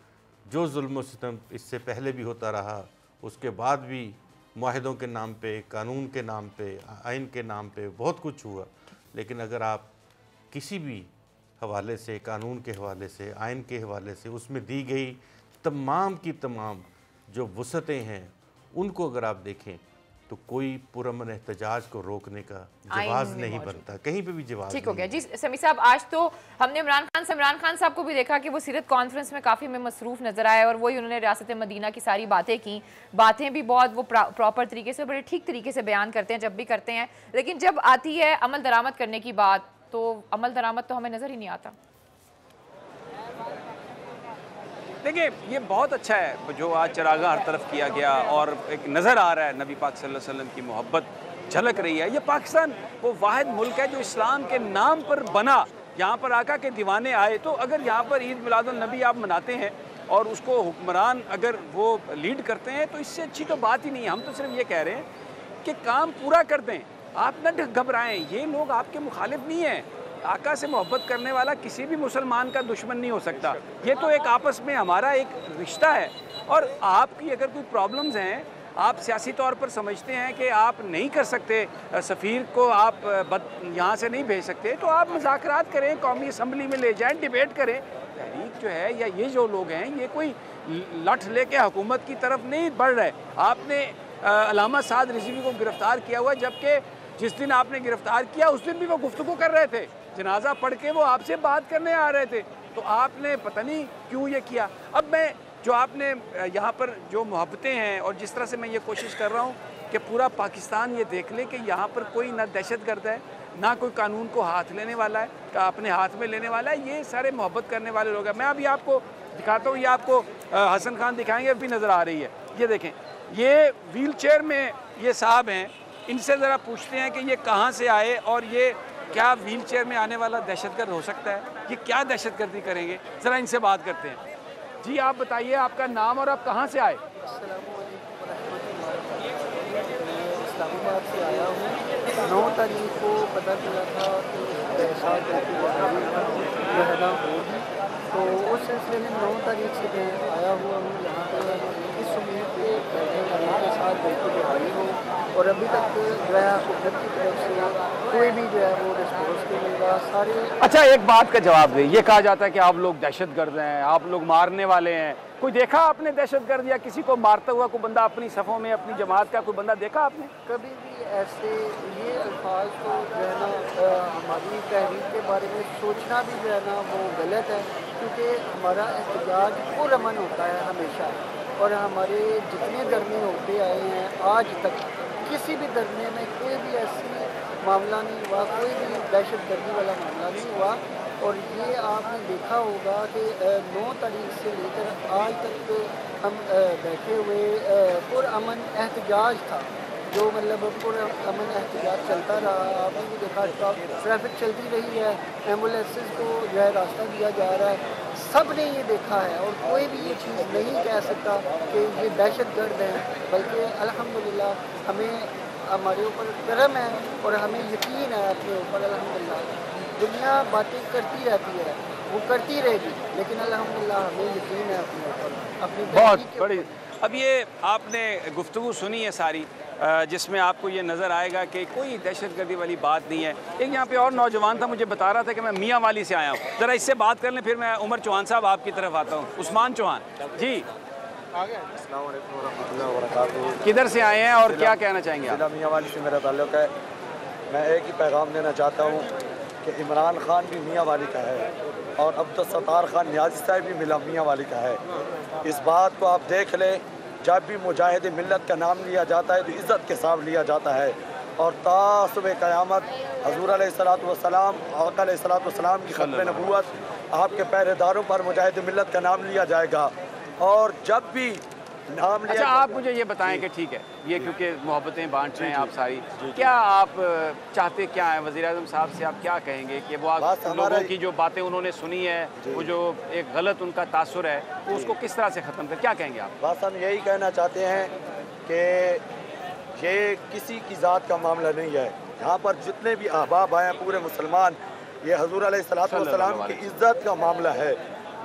जो जुल्म सितम इससे पहले भी होता रहा, उसके बाद भी मुआहिदों के नाम पे, कानून के नाम पे, आइन के नाम पे बहुत कुछ हुआ। लेकिन अगर आप किसी भी हवाले से, कानून के हवाले से, आइन के हवाले से, उसमें दी गई तमाम की तमाम जो वसअतें हैं, उनको अगर आप देखें तो कोई पुरअमन एहतजाज को रोकने का जवाब नहीं बनता, कहीं पे भी जवाब। ठीक हो गया जी समी साहब। आज तो हमने इमरान खान साहब को भी देखा कि वो सीरत कॉन्फ्रेंस में काफ़ी में मसरूफ़ नज़र आए, और वही उन्होंने रियासत मदीना की सारी बातें की। बातें भी बहुत वो प्रॉपर तरीके से, बड़े ठीक तरीके से बयान करते हैं जब भी करते हैं, लेकिन जब आती है अमल दरामद करने की बात, तो अमल दरामद तो हमें नज़र ही नहीं आता। देखिए, ये बहुत अच्छा है जो आज चरागा हर तरफ किया गया, और एक नज़र आ रहा है नबी पाक सल्लल्लाहु अलैहि वसल्लम की मोहब्बत झलक रही है। ये पाकिस्तान वो वाहिद मुल्क है जो इस्लाम के नाम पर बना, यहाँ पर आका के दीवाने आए। तो अगर यहाँ पर ईद मिलादुन नबी आप मनाते हैं और उसको हुक्मरान अगर वो लीड करते हैं, तो इससे अच्छी तो बात ही नहीं है। हम तो सिर्फ ये कह रहे हैं कि काम पूरा कर दें, आप न घबराएं। ये लोग आपके मुखालिफ नहीं हैं। आका से मोहब्बत करने वाला किसी भी मुसलमान का दुश्मन नहीं हो सकता। ये तो एक आपस में हमारा एक रिश्ता है। और आपकी अगर कोई प्रॉब्लम्स हैं, आप सियासी तौर पर समझते हैं कि आप नहीं कर सकते, सफ़ीर को आप यहाँ से नहीं भेज सकते, तो आप मुज़ाकरात करें, कौमी असम्बली में ले जाएं, डिबेट करें। तहरीक जो है, या ये जो लोग हैं, ये कोई लठ लेके हुकूमत की तरफ नहीं बढ़ रहे। आपने अल्लामा साद रिज़वी को गिरफ़्तार किया हुआ, जबकि जिस दिन आपने गिरफ़्तार किया उस दिन भी वो गुफ्तगू कर रहे थे, जनाजा पढ़ के वो आपसे बात करने आ रहे थे। तो आपने पता नहीं क्यों ये किया। अब मैं जो आपने यहाँ पर जो मोहब्बतें हैं, और जिस तरह से मैं ये कोशिश कर रहा हूँ कि पूरा पाकिस्तान ये देख ले कि यहाँ पर कोई ना दहशतगर्द है, ना कोई कानून को हाथ लेने वाला है, अपने हाथ में लेने वाला है। ये सारे मोहब्बत करने वाले लोग हैं। मैं अभी आपको दिखाता हूँ, ये आपको हसन खान दिखाएंगे, अभी नज़र आ रही है। ये देखें, ये व्हील चेयर में ये साहब हैं। इनसे ज़रा पूछते हैं कि ये कहाँ से आए, और ये क्या व्हील चेयर में आने वाला दहशतगर्द हो सकता है? ये क्या दहशतगर्दी करेंगे? ज़रा इनसे बात करते हैं। जी आप बताइए आपका नाम और आप कहाँ से आए? इस्लामाबाद से आया हूँ। 9 तारीख को पता चला था कि दहशत रहना होगी, तो उस सिलसिले में 9 तारीख से मैं आया हुआ हूँ यहाँ पर इस उम्मीद के बैठे के साथ बैठे बिहारी हो और अभी तक जो है हुकूमत की तरफ से कोई भी जो है वो रिस्पॉन्स नहीं मिल रहा। सारे अच्छा, एक बात का जवाब दें। ये कहा जाता है कि आप लोग दहशतगर्द हैं, आप लोग मारने वाले हैं। कोई देखा आपने दहशतगर्द या किसी को मारता हुआ कोई बंदा अपनी सफ़ों में, अपनी जमात का कोई बंदा देखा आपने? कभी भी ऐसे ये अल्फाज तो जो है ना हमारी तहरीक के बारे में सोचना भी जो है ना वो गलत है, क्योंकि हमारा एहतजाज पुरअमन होता है हमेशा। और हमारे जितने धरने होते आए हैं आज तक किसी भी धरने में कोई भी ऐसी मामला नहीं हुआ, कोई भी दहशतगर्दी वाला मामला नहीं हुआ। और ये आपने देखा होगा कि 9 तारीख से लेकर आज तक हम बैठे हुए पुरअमन एहतजाज था, जो मतलब पुरअमन एहतजाज चलता रहा। आपने भी देखा ट्रैफिक चलती रही है, एम्बुलेंसेस को जो है रास्ता दिया जा रहा है। सब ने ये देखा है और कोई भी ये चीज़ नहीं कह सकता कि ये दहशतगर्द हैं, बल्कि अल्हम्दुलिल्लाह हमें हमारे ऊपर करम है और हमें यकीन है अपने ऊपर अल्हम्दुलिल्लाह। दुनिया बातें करती रहती है, वो करती रहेगी, लेकिन अल्हम्दुलिल्लाह हमें यकीन है अपने ऊपर, अपनी बहुत बड़ी। अब ये आपने गुफ्तगू सुनी है सारी, जिसमें आपको ये नज़र आएगा कि कोई दहशतगर्दी वाली बात नहीं है। एक यहाँ पे और नौजवान था, मुझे बता रहा था कि मैं मियाँ वाली से आया हूँ, ज़रा इससे बात कर लें, फिर मैं उमर चौहान साहब आपकी तरफ आता हूँ। उस्मान चौहान जी, अस्सलाम वालेकुम वरहमतुल्लाहि वबरकातुहू। किधर से आए हैं और क्या कहना चाहेंगे आप? ज़िला मियाँ वाली से मेरा ताल्लुक़ है। मैं एक ही पैगाम देना चाहता हूँ कि इमरान खान भी मियाँ वाली का है और अब्दुल सत्तार खान नियाज़ी साहब भी मिला मियाँ वाली का है। इस बात को आप देख लें, जब भी मुजाहिद मिल्लत का नाम लिया जाता है तो इज़्ज़त के साथ लिया जाता है। और तासुबे क़यामत हज़ूर अलैहिस्सलातु वस्सलाम, आका अलैहिस्सलातु वस्सलाम की ख़त्म नबूवत, आपके पहरेदारों पर मुजाहिद मिल्लत का नाम लिया जाएगा। और जब भी नाम लिया अच्छा, आप मुझे ये बताएं कि ठीक है, ये क्योंकि मोहब्बतें बांट रहे हैं आप सारी, क्या आप चाहते क्या हैं वज़ीर-ए-आज़म साहब से? आप क्या कहेंगे कि वो लोगों की जो बातें उन्होंने सुनी है, वो जो एक गलत उनका तासुर है, तो उसको किस तरह से ख़त्म कर, क्या कहेंगे आप? बस हम यही कहना चाहते हैं कि ये किसी की ज़ात का मामला नहीं है। यहाँ पर जितने भी अहबाब आए हैं पूरे मुसलमान, ये हज़ूर अलैहिस्सलातु वस्सलाम की इज़्ज़त का मामला है।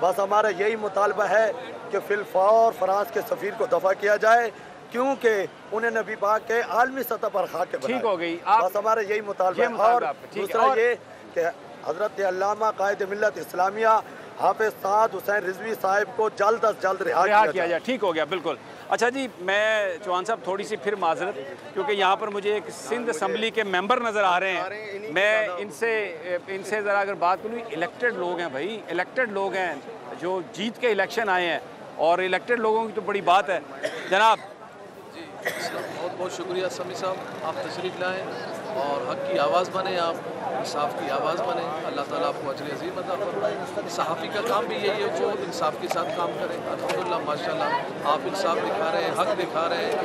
बस हमारा यही मुतालबा है कि फिलफौर फ्रांस के सफ़ीर को दफ़ा किया जाए, क्योंकि उन्हें नबी पाक के आलमी सतह पर खाके ठीक हो गई। बस हमारा यही मुतालबा है। और दूसरा ये कि हज़रत अल्लामा कायद मिल्लत इस्लामिया हाफ़िज़ साद हुसैन रिजवी साहब को जल्द अज जल्द रिहा किया जाए। ठीक हो गया, बिल्कुल। अच्छा जी, मैं चौहान साहब थोड़ी सी फिर माजरत, क्योंकि यहाँ पर मुझे एक सिंध असम्बली के मेंबर नज़र आ रहे हैं। मैं इनसे ज़रा अगर बात करूँ, इलेक्टेड लोग हैं भाई, इलेक्टेड लोग हैं जो जीत के इलेक्शन आए हैं, और इलेक्टेड लोगों की तो बड़ी बात है। जनाब जी, बहुत बहुत शुक्रिया समी साहब, आप तशरीफ़ लाएँ और हक़ की आवाज़ बने, आप इंसाफ की आवाज़ बने। अल्लाह ताला आपको अजर अज़ीम अता फरमाए। सहाफ़ी का काम भी यही है, वो इंसाफ के साथ काम करें। अल्हम्दुलिल्लाह माशाल्लाह आप इंसाफ दिखा रहे हैं, हक़ दिखा रहे हैं,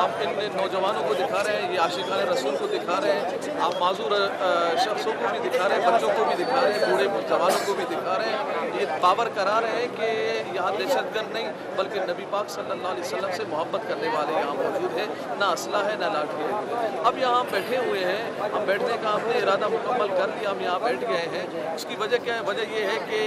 आप इन नौजवानों को दिखा रहे हैं, ये आशिकान रसूल को दिखा रहे हैं, आप माजूर शख्सों को भी दिखा रहे हैं, बच्चों को भी दिखा रहे हैं, बूढ़े जवानों को भी दिखा रहे हैं। ये बावर करा रहे हैं कि यहाँ दहशतगर्द नहीं, बल्कि नबी पाक सल्लल्लाहु अलैहि वसल्लम से मोहब्बत करने वाले यहाँ मौजूद है, ना असला है ना लाठी है। अब यहाँ बैठे हुए हैं, हम बैठने का हमने इरादा मुकम्मल कर लिया, हम यहाँ बैठ गए हैं। उसकी वजह क्या है? वजह ये है कि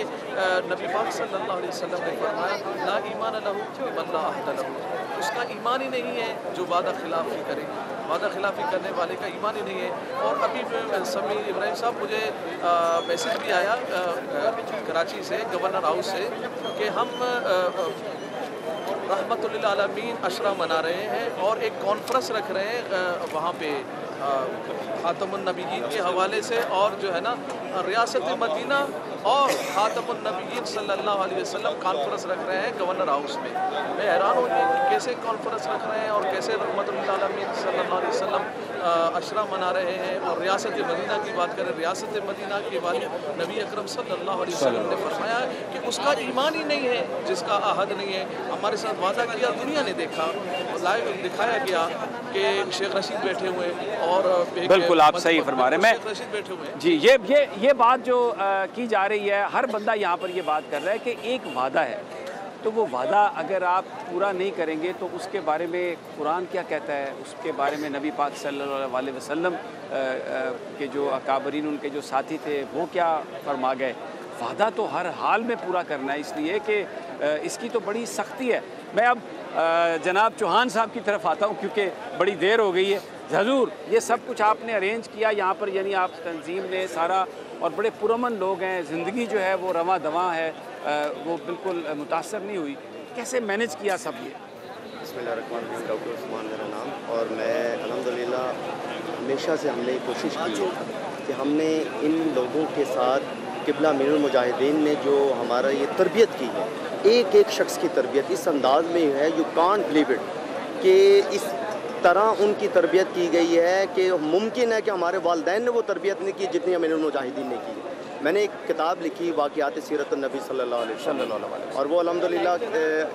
नबी पाक सल्लल्लाहु अलैहि वसल्लम ने फरमाया ला ईमान लहू लिमन ला अहद लहू, उसका ईमान ही नहीं है जो वादा खिलाफी करे, वादा खिलाफी करने वाले का ईमान ही नहीं है। और अभी समी इब्राहिम साहब, मुझे मैसेज भी आया कराची से, गवर्नर हाउस से, कि हम रहमतुल लिल आलमीन अशरा मना रहे हैं और एक कॉन्फ्रेंस रख रहे हैं वहाँ पे खातमुन नबीयीन के हवाले से, और जो है ना रियासत मदीना और खातमुन नबीयीन सल्लल्लाहु अलैहि वसल्लम कॉन्फ्रेंस रख रहे हैं गवर्नर हाउस में। मैं हैरान हो गया कि कैसे कॉन्फ्रेंस रख रहे हैं और कैसे रहमतुल लिल आलमीन सल्लल्लाहु अलैहि वसल्लम अशरा मना रहे हैं। और रियासत मदीना की बात करें, रियासत मदीना के वाले नबी अकरम सल्लल्लाहु अलैहि वसल्लम ने फरमाया कि उसका ईमान ही नहीं है जिसका अहद नहीं है। हमारे साथ वादा किया, दुनिया ने देखा, लाइव दिखाया गया कि शेख रशीद बैठे हुए और बिल्कुल आप सही फरमा रहे हैं। मैं शेख रशीद बैठे हुए जी, ये बात जो की जा रही है, हर बंदा यहाँ पर ये बात कर रहा है कि एक वादा है, तो वो वादा अगर आप पूरा नहीं करेंगे तो उसके बारे में कुरान क्या कहता है, उसके बारे में नबी पाक सल्लल्लाहु अलैहि वसल्लम के जो अकाबरीन, उनके जो साथी थे, वो क्या फरमा गए। वादा तो हर हाल में पूरा करना है, इसलिए कि इसकी तो बड़ी सख्ती है। मैं अब जनाब चौहान साहब की तरफ आता हूँ क्योंकि बड़ी देर हो गई है। हजूर, ये सब कुछ आपने अरेंज किया यहाँ पर, यानी आप तंजीम ने सारा, और बड़े पुरअमन लोग हैं, ज़िंदगी जो है वो रवां दवां है, वो बिल्कुल मुतासर नहीं हुई, कैसे मैनेज किया सब ये? बिस्मिल्लाहिर्रहमानिर्रहीम, डॉक्टर उस्मान मेरा नाम, और मैं अल्हम्दुलिल्लाह हमेशा से हमने कोशिश की है कि हमने इन लोगों के साथ क़िबला अमीरुल मुजाहिदीन ने जो हमारा ये तरबियत की है, एक एक शख्स की तरबियत इस अंदाज में है, यू कांट बिलीव इट, कि इस तरह उनकी तरबियत की गई है कि मुमकिन है कि हमारे वालिदैन ने वो तरबियत नहीं की जितनी अमीरुल मुजाहिदीन ने की। मैंने एक किताब लिखी वाक़ियात सीरत नबी सल्लल्लाहु अलैहि वसल्लम, और वो अल्हम्दुलिल्लाह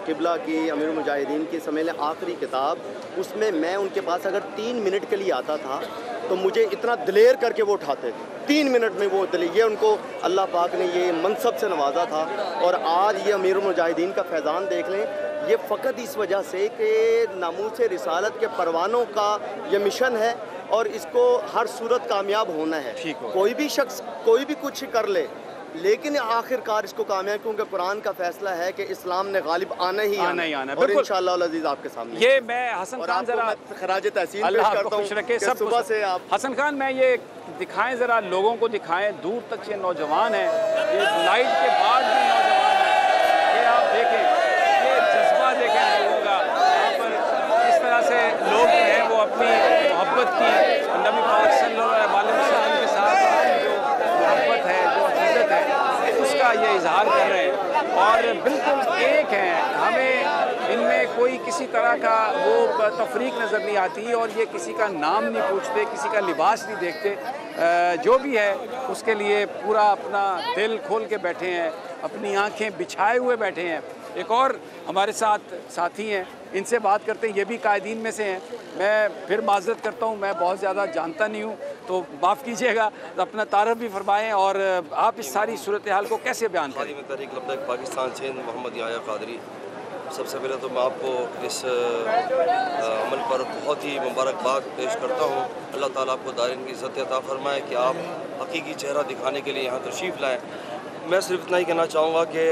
क़िबला की अमीरुल मुजाहिदीन की समझ लें आखिरी किताब। उसमें मैं उनके पास अगर 3 मिनट के लिए आता था तो मुझे इतना दिलेर करके वो उठाते थे, 3 मिनट में वो दिलेर, ये उनको अल्लाह पाक ने ये मनसब से नवाजा था। और आज ये अमीरुल मुजाहिदीन का फैज़ान देख लें, ये फ़कत इस वजह से कि नामूस रिसालत के परवानों का ये मिशन है और इसको हर सूरत कामयाब होना है। कोई भी शख्स कोई भी कुछ कर ले, लेकिन आखिरकार इसको कामयाब, क्योंकि कुरान का फैसला है कि इस्लाम ने गालिब आना ही आना और इंशाअल्लाह अज़ीज़ आपके सामने। ये मैं हसन खान जरा खराज तहसीन पेश करता हूं सब सुबह से आप। हसन खान, मैं ये दिखाएं ज़रा, लोगों को दिखाएं, दूर तक ये नौजवान है, ये लाइट के बाद भी नौजवान है, ये आप देखें, ये जज्बा देखें लोगों का, यहाँ पर इस तरह से लोग हैं वो अपनी मोहब्बत की, नबी पाक सल्लल्लाहु अलैहि वसल्लम के साथ जो मोहब्बत है, जो अक़ीदत है, उसका ये इजहार कर रहे हैं और बिल्कुल एक हैं। हमें इनमें कोई किसी तरह का वो तफरीक नज़र नहीं आती और ये किसी का नाम नहीं पूछते, किसी का लिबास नहीं देखते, जो भी है उसके लिए पूरा अपना दिल खोल के बैठे हैं, अपनी आंखें बिछाए हुए बैठे हैं। एक और हमारे साथ साथी हैं, इनसे बात करते हैं, ये भी कायदीन में से हैं। मैं फिर माजरत करता हूँ, मैं बहुत ज़्यादा जानता नहीं हूँ तो माफ़ कीजिएगा, अपना तारफ़ भी फरमाएँ और आप इस सारी सूरत हाल को कैसे बयान करें? पाकिस्तान से मोहम्मद याया कादरी। सबसे पहले तो मैं आपको इस अमल पर बहुत ही मुबारकबाद पेश करता हूँ। अल्लाह ताला आपको दारिन की इज़्ज़त अता फरमाए कि आप हकीकी चेहरा दिखाने के लिए यहाँ तशरीफ़ लाएँ। मैं सिर्फ इतना ही कहना चाहूँगा कि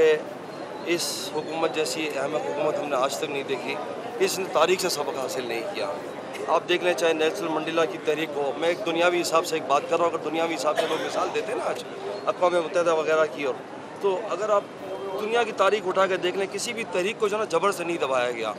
इस हुकूमत जैसी अहम हुकूमत हमने आज तक नहीं देखी, इसने तारीख से सबक हासिल नहीं किया। आप देख लें, चाहे नेल्सन मंडेला की तहरीक हो, मैं एक दुनियावी हिसाब से एक बात कर रहा हूँ, अगर दुनियावी हिसाब से लोग मिसाल देते हैं ना आज अक़वाम मुत्तहिदा वगैरह की, और तो अगर आप दुनिया की तारीख उठा कर देख लें, किसी भी तहरीक को जो ना जबर से नहीं दबाया गया,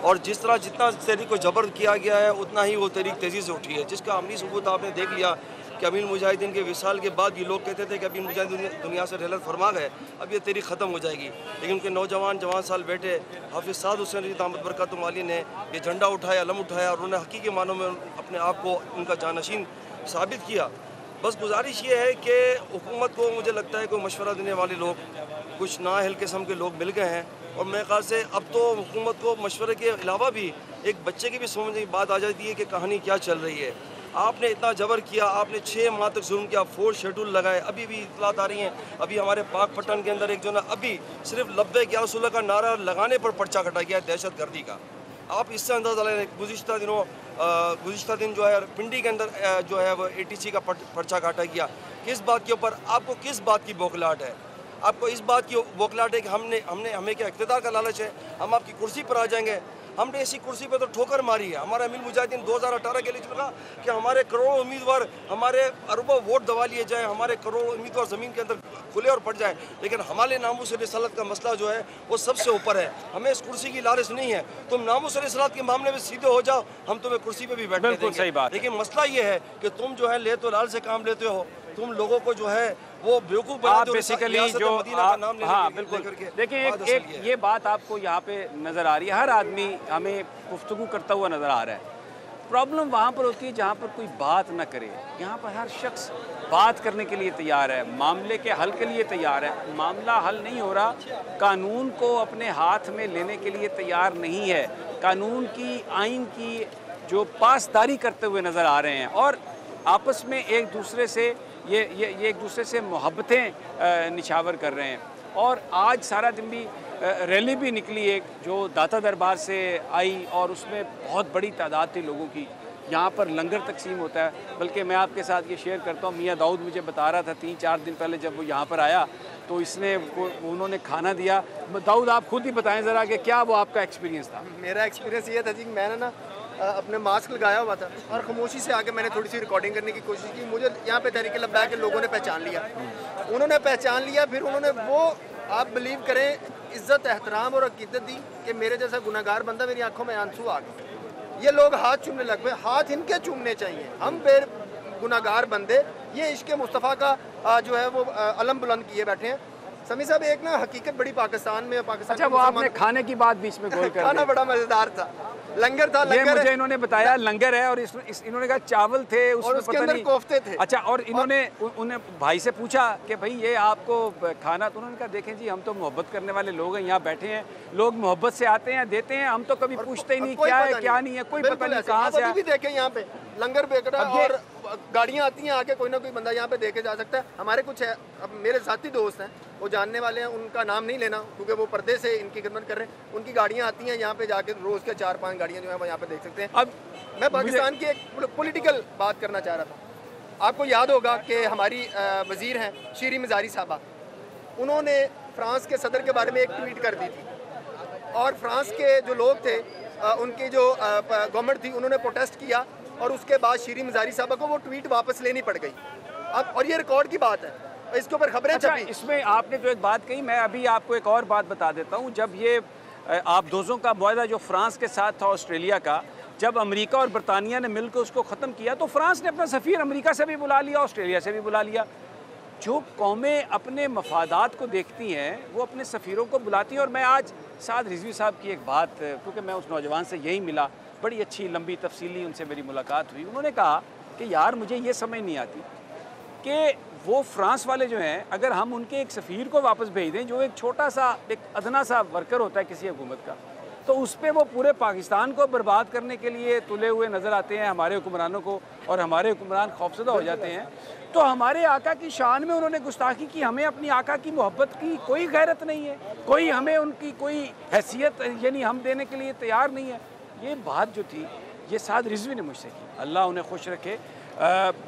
और जिस तरह जितना तहरीक को जबर किया गया है उतना ही वो तहरीक तेज़ी से उठी है, जिसका अमली सबूत आपने देख लिया कि अमीर मुजाहिदीन के विसाल के बाद ये लोग कहते थे कि अमीर मुजाहिदीन दुनिया से रहलत फरमा गए, अब ये तहरीक ख़त्म हो जाएगी, लेकिन उनके नौजवान जवान साल बैठे हाफिज़ साद हुसैन रज़ी दामत बरकातुहू आलिया ने ये झंडा उठाया, अलम उठाया और उन्होंने हकीकी मानों में अपने आप को उनका जानशीन साबित किया। बस गुजारिश ये है कि हुकूमत को, मुझे लगता है कोई मशवरा देने वाले लोग, कुछ नाअहल किस्म के लोग मिल गए हैं, और मेरे ख्याल से अब तो हुकूमत को मशवरे के अलावा भी एक बच्चे की भी समझने की बात आ जाती है कि कहानी क्या चल रही है। आपने इतना जबर किया, आपने 6 माह तक जुल्म किया, 4 शेड्यूल लगाए, अभी भी इतलात आ रही हैं, अभी हमारे पाक पट्टन के अंदर एक जो ना अभी सिर्फ लब्बैक या रसूलुल्लाह का नारा लगाने पर पर्चा कटा गया है दहशत गर्दी का। आप इससे अंदाज़ा लें, गुज़िश्ता दिन जो है पिंडी के अंदर जो है वो ATC का पर्चा काटा गया। किस बात के ऊपर? आपको किस बात की बौखलाहट है? आपको इस बात की बौखलाहट है कि हमें क्या इक़्तिदार का लालच है, हम आपकी कुर्सी पर आ जाएंगे। हमने इसी कुर्सी पर तो ठोकर मारी है। हमारा अमीर मुजाहिदीन 2018 के लिए चला कि हमारे करोड़ों उम्मीदवार, हमारे अरबों वोट दबा लिए जाए, हमारे करोड़ों उम्मीदवार ज़मीन के अंदर खुले और पड़ जाए, लेकिन हमारे नामूस रिसालत का मसला जो है वो सबसे ऊपर है। हमें इस कुर्सी की लालच नहीं है। तुम नामूस रिसालत के मामले में सीधे हो जाओ, हम तुम्हें कुर्सी पर भी बैठने देंगे। सही बात। लेकिन मसला ये है कि तुम जो है ले तो लाल से काम लेते हो, तुम लोगों को जो है वो बेवकूफ़ बनाते हो। बेसिकली जो हाँ बिल्कुल, देखिए एक ये बात आपको यहाँ पे नज़र आ रही है, हर आदमी हमें गुफ्तगू करता हुआ नज़र आ रहा है। प्रॉब्लम वहाँ पर होती है जहाँ पर कोई बात ना करे। यहाँ पर हर शख्स बात करने के लिए तैयार है, मामले के हल के लिए तैयार है। मामला हल नहीं हो रहा, कानून को अपने हाथ में लेने के लिए तैयार नहीं है, कानून की, आइन की जो पासदारी करते हुए नज़र आ रहे हैं, और आपस में एक दूसरे से ये एक दूसरे से मोहब्बतें निछावर कर रहे हैं। और आज सारा दिन भी रैली भी निकली एक, जो दाता दरबार से आई, और उसमें बहुत बड़ी तादाद थी लोगों की। यहाँ पर लंगर तकसीम होता है। बल्कि मैं आपके साथ ये शेयर करता हूँ, मियाँ दाऊद मुझे बता रहा था 3-4 दिन पहले जब वो यहाँ पर आया तो इसने उन्होंने खाना दिया। दाऊद आप खुद ही बताएं ज़रा कि क्या वो आपका एक्सपीरियंस था? मेरा एक्सपीरियंस ये था जी, मैंने ना अपने मास्क लगाया हुआ था और खामोशी से आके मैंने थोड़ी सी रिकॉर्डिंग करने की कोशिश की। मुझे यहाँ पे तहरीक लब्बैक के लोगों ने पहचान लिया, उन्होंने पहचान लिया, फिर उन्होंने वो, आप बिलीव करें, इज़्ज़त एहतराम और अकीदत दी कि मेरे जैसा गुनाहगार बंदा, मेरी आंखों में आंसू आ गए। ये लोग हाथ चूमने लग गए, हाथ इनके चूमने चाहिए, हम बेर गुनाहगार बंदे ये इश्क मुस्तफ़ा का जो है वो अलम बुलंद किए बैठे हैं। समी साहब, एक ना हकीकत बड़ी पाकिस्तान में, पाकिस्तान अच्छा, वो आपने खाने की बात बीच में गोल कर खाना बड़ा मज़ेदार था, लंगर था। ये मुझे इन्होंने बताया लंगर है और इन्होंने कहा चावल थे और उसके अंदर कोफ्ते थे। अच्छा, और इन्होंने उन्हें भाई से पूछा कि भाई ये आपको खाना, तो उन्होंने कहा देखें जी, हम तो मोहब्बत करने वाले लोग हैं, यहाँ बैठे हैं, लोग मोहब्बत से आते हैं, देते हैं, हम तो कभी पूछते ही नहीं क्या है क्या नहीं है, कोई पता नहीं कहाँ से। अभी भी देखें यहाँ पे लंगर बेच रहा है और गाड़ियाँ आती हैं, आके कोई ना कोई बंदा यहाँ पे देखे जा सकता है। हमारे कुछ है, अब मेरे साथी दोस्त हैं, वो जानने वाले हैं, उनका नाम नहीं लेना क्योंकि वो पर्दे से इनकी खिदमत कर रहे हैं। उनकी गाड़ियाँ आती हैं यहाँ पे, जाके रोज़ के 4-5 गाड़ियाँ जो है वो यहाँ पे देख सकते हैं। अब मैं पाकिस्तान की एक पॉलिटिकल बात करना चाह रहा था। आपको याद होगा कि हमारी वज़ीर हैं शीरी मज़ारी साहबा, उन्होंने फ्रांस के सदर के बारे में एक ट्वीट कर दी थी और फ्रांस के जो लोग थे, उनकी जो गवर्नमेंट थी, उन्होंने प्रोटेस्ट किया और उसके बाद शीरी मज़ारी साहबा को वो ट्वीट वापस लेनी पड़ गई। अब और ये रिकॉर्ड की बात है, इसके ऊपर खबरें छपी। इसमें आपने जो एक बात कही, मैं अभी आपको एक और बात बता देता हूँ। जब ये आप दोजों का मुआहदा जो फ्रांस के साथ था ऑस्ट्रेलिया का, जब अमेरिका और बरतानिया ने मिलकर उसको ख़त्म किया तो फ्रांस ने अपना सफ़ीर अमेरिका से भी बुला लिया, ऑस्ट्रेलिया से भी बुला लिया। जो कौमें अपने मफादात को देखती हैं वो अपने सफ़ीरों को बुलाती हैं। और मैं आज साद रिजवी साहब की एक बात, क्योंकि मैं उस नौजवान से यही मिला, बड़ी अच्छी लंबी तफसीली उनसे मेरी मुलाकात हुई। उन्होंने कहा कि यार मुझे ये समझ नहीं आती कि वो फ्रांस वाले जो हैं, अगर हम उनके एक सफ़ीर को वापस भेज दें जो एक छोटा सा, एक अदना सा वर्कर होता है किसी हुकूमत का, तो उस पर वो पूरे पाकिस्तान को बर्बाद करने के लिए तुले हुए नज़र आते हैं हमारे हुक्मरानों को, और हमारे हुक्मरान खौफजदा हो जाते हैं। तो हमारे आका की शान में उन्होंने गुस्ताखी की। हमें अपनी आका की मोहब्बत की कोई गैरत नहीं है, कोई हमें उनकी कोई हैसियत यानी हम देने के लिए तैयार नहीं है। ये बात जो थी ये साद रिजवी ने मुझसे की, अल्लाह उन्हें खुश रखे।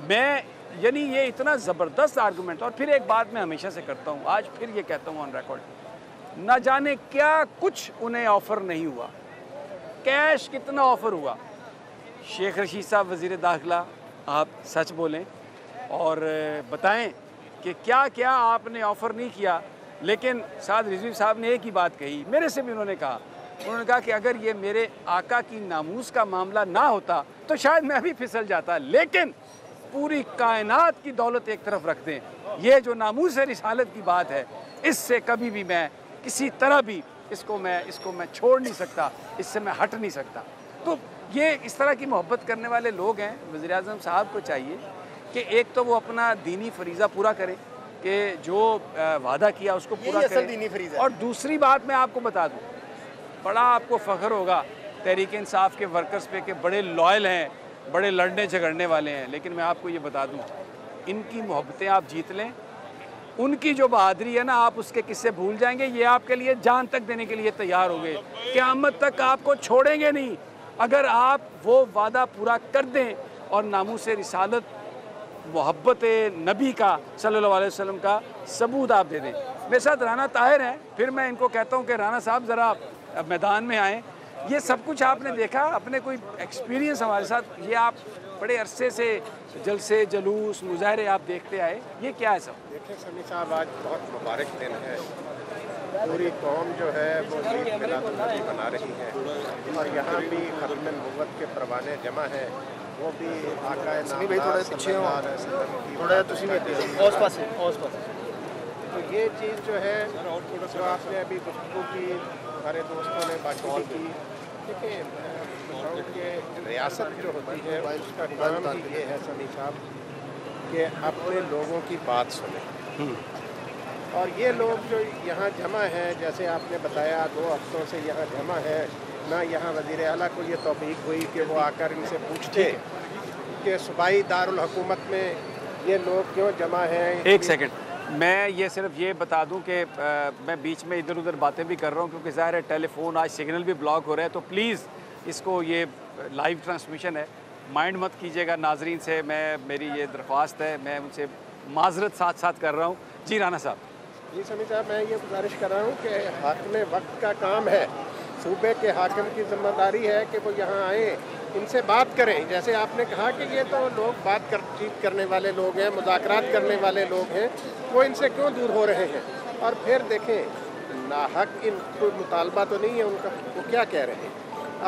मैं यानी ये इतना ज़बरदस्त आर्गूमेंट। और फिर एक बात मैं हमेशा से करता हूँ, आज फिर ये कहता हूँ ऑन रिकॉर्ड, ना जाने क्या कुछ उन्हें ऑफ़र नहीं हुआ, कैश कितना ऑफ़र हुआ। शेख रशीद साहब वज़ीर दाखिला, आप सच बोलें और बताएं कि क्या क्या आपने ऑफ़र नहीं किया। लेकिन साद रिजवी साहब ने एक ही बात कही, मेरे से भी उन्होंने कहा कि अगर ये मेरे आका की नामूस का मामला ना होता तो शायद मैं भी फिसल जाता, लेकिन पूरी कायनात की दौलत एक तरफ रख दें, ये जो नामूस रिसालत की बात है, इससे कभी भी मैं किसी तरह भी इसको मैं छोड़ नहीं सकता, इससे मैं हट नहीं सकता। तो ये इस तरह की मोहब्बत करने वाले लोग हैं। वज़ीर आज़म साहब को चाहिए कि एक तो वो अपना दीनी फरीज़ा पूरा करें कि जो वादा किया उसको पूरा करें। और दूसरी बात मैं आपको बता दूँ, बड़ा आपको फ़ख्र होगा तहरीक इंसाफ के वर्कर्स पे कि बड़े लॉयल हैं, बड़े लड़ने झगड़ने वाले हैं। लेकिन मैं आपको ये बता दूँ, इनकी मोहब्बतें आप जीत लें, उनकी जो बहादुरी है ना, आप उसके किस्से भूल जाएंगे। ये आपके लिए जान तक देने के लिए तैयार हो गए, क़यामत तक आपको छोड़ेंगे नहीं अगर आप वो वादा पूरा कर दें और नामूस रिसालत, मोहब्बत नबी का सल्लल्लाहु अलैहि वसल्लम का सबूत आप दे दें। मेरे साथ राना ताहिर हैं, फिर मैं इनको कहता हूँ कि राना साहब ज़रा मैदान में आएँ। ये सब कुछ आपने देखा, अपने कोई एक्सपीरियंस हमारे साथ, ये आप बड़े अरसे से जलसे जुलूस मुजाहरे आप देखते आए, ये क्या है सब? देखिए समी साहब, आज बहुत मुबारक दिन है, पूरी कौम जो है वो ईद मिलादुन्नबी मना रही है और यहाँ भी खत्म नबुव्वत के परवाने जमा हैं, वो भी आका नामदार सल्लल्लाहु अलैहि वसल्लम की। तो ये चीज़ जो है जो आपने अभी गुफ्तगू की, सारे दोस्तों ने बातचीत की, देखिए कि रियासत जो होती है उसका काम ही ये है समी साहब कि अपने लोगों की बात सुने। और ये लोग जो यहाँ जमा हैं, जैसे आपने बताया 2 हफ्तों से यहाँ जमा है ना, यहाँ वज़ीर आला को ये तौफीक हुई कि वो आकर इनसे पूछते कि सूबाई दारुल हुकूमत में ये लोग क्यों जमा हैं। एक सेकंड, मैं ये सिर्फ ये बता दूं कि मैं बीच में इधर उधर बातें भी कर रहा हूं क्योंकि ज़ाहिर है टेलीफोन आज सिग्नल भी ब्लॉक हो रहा है, तो प्लीज़ इसको, ये लाइव ट्रांसमिशन है, माइंड मत कीजिएगा नाजरीन से, मेरी ये दरख्वास्त है, मैं उनसे माजरत साथ साथ कर रहा हूँ। जी राना साहब। जी समी साहब, मैं ये गुजारिश कर रहा हूँ कि हाकिम वक्त का काम है, सूबे के हाकिम की जिम्मेदारी है कि वो यहाँ आए, इनसे बात करें। जैसे आपने कहा कि ये तो लोग बातचीत करने वाले लोग हैं, मुज़ाकरात करने वाले लोग हैं, वो इनसे क्यों दूर हो रहे हैं? और फिर देखें नाहक इन कोई मुतालबा तो नहीं है उनका, वो क्या कह रहे हैं।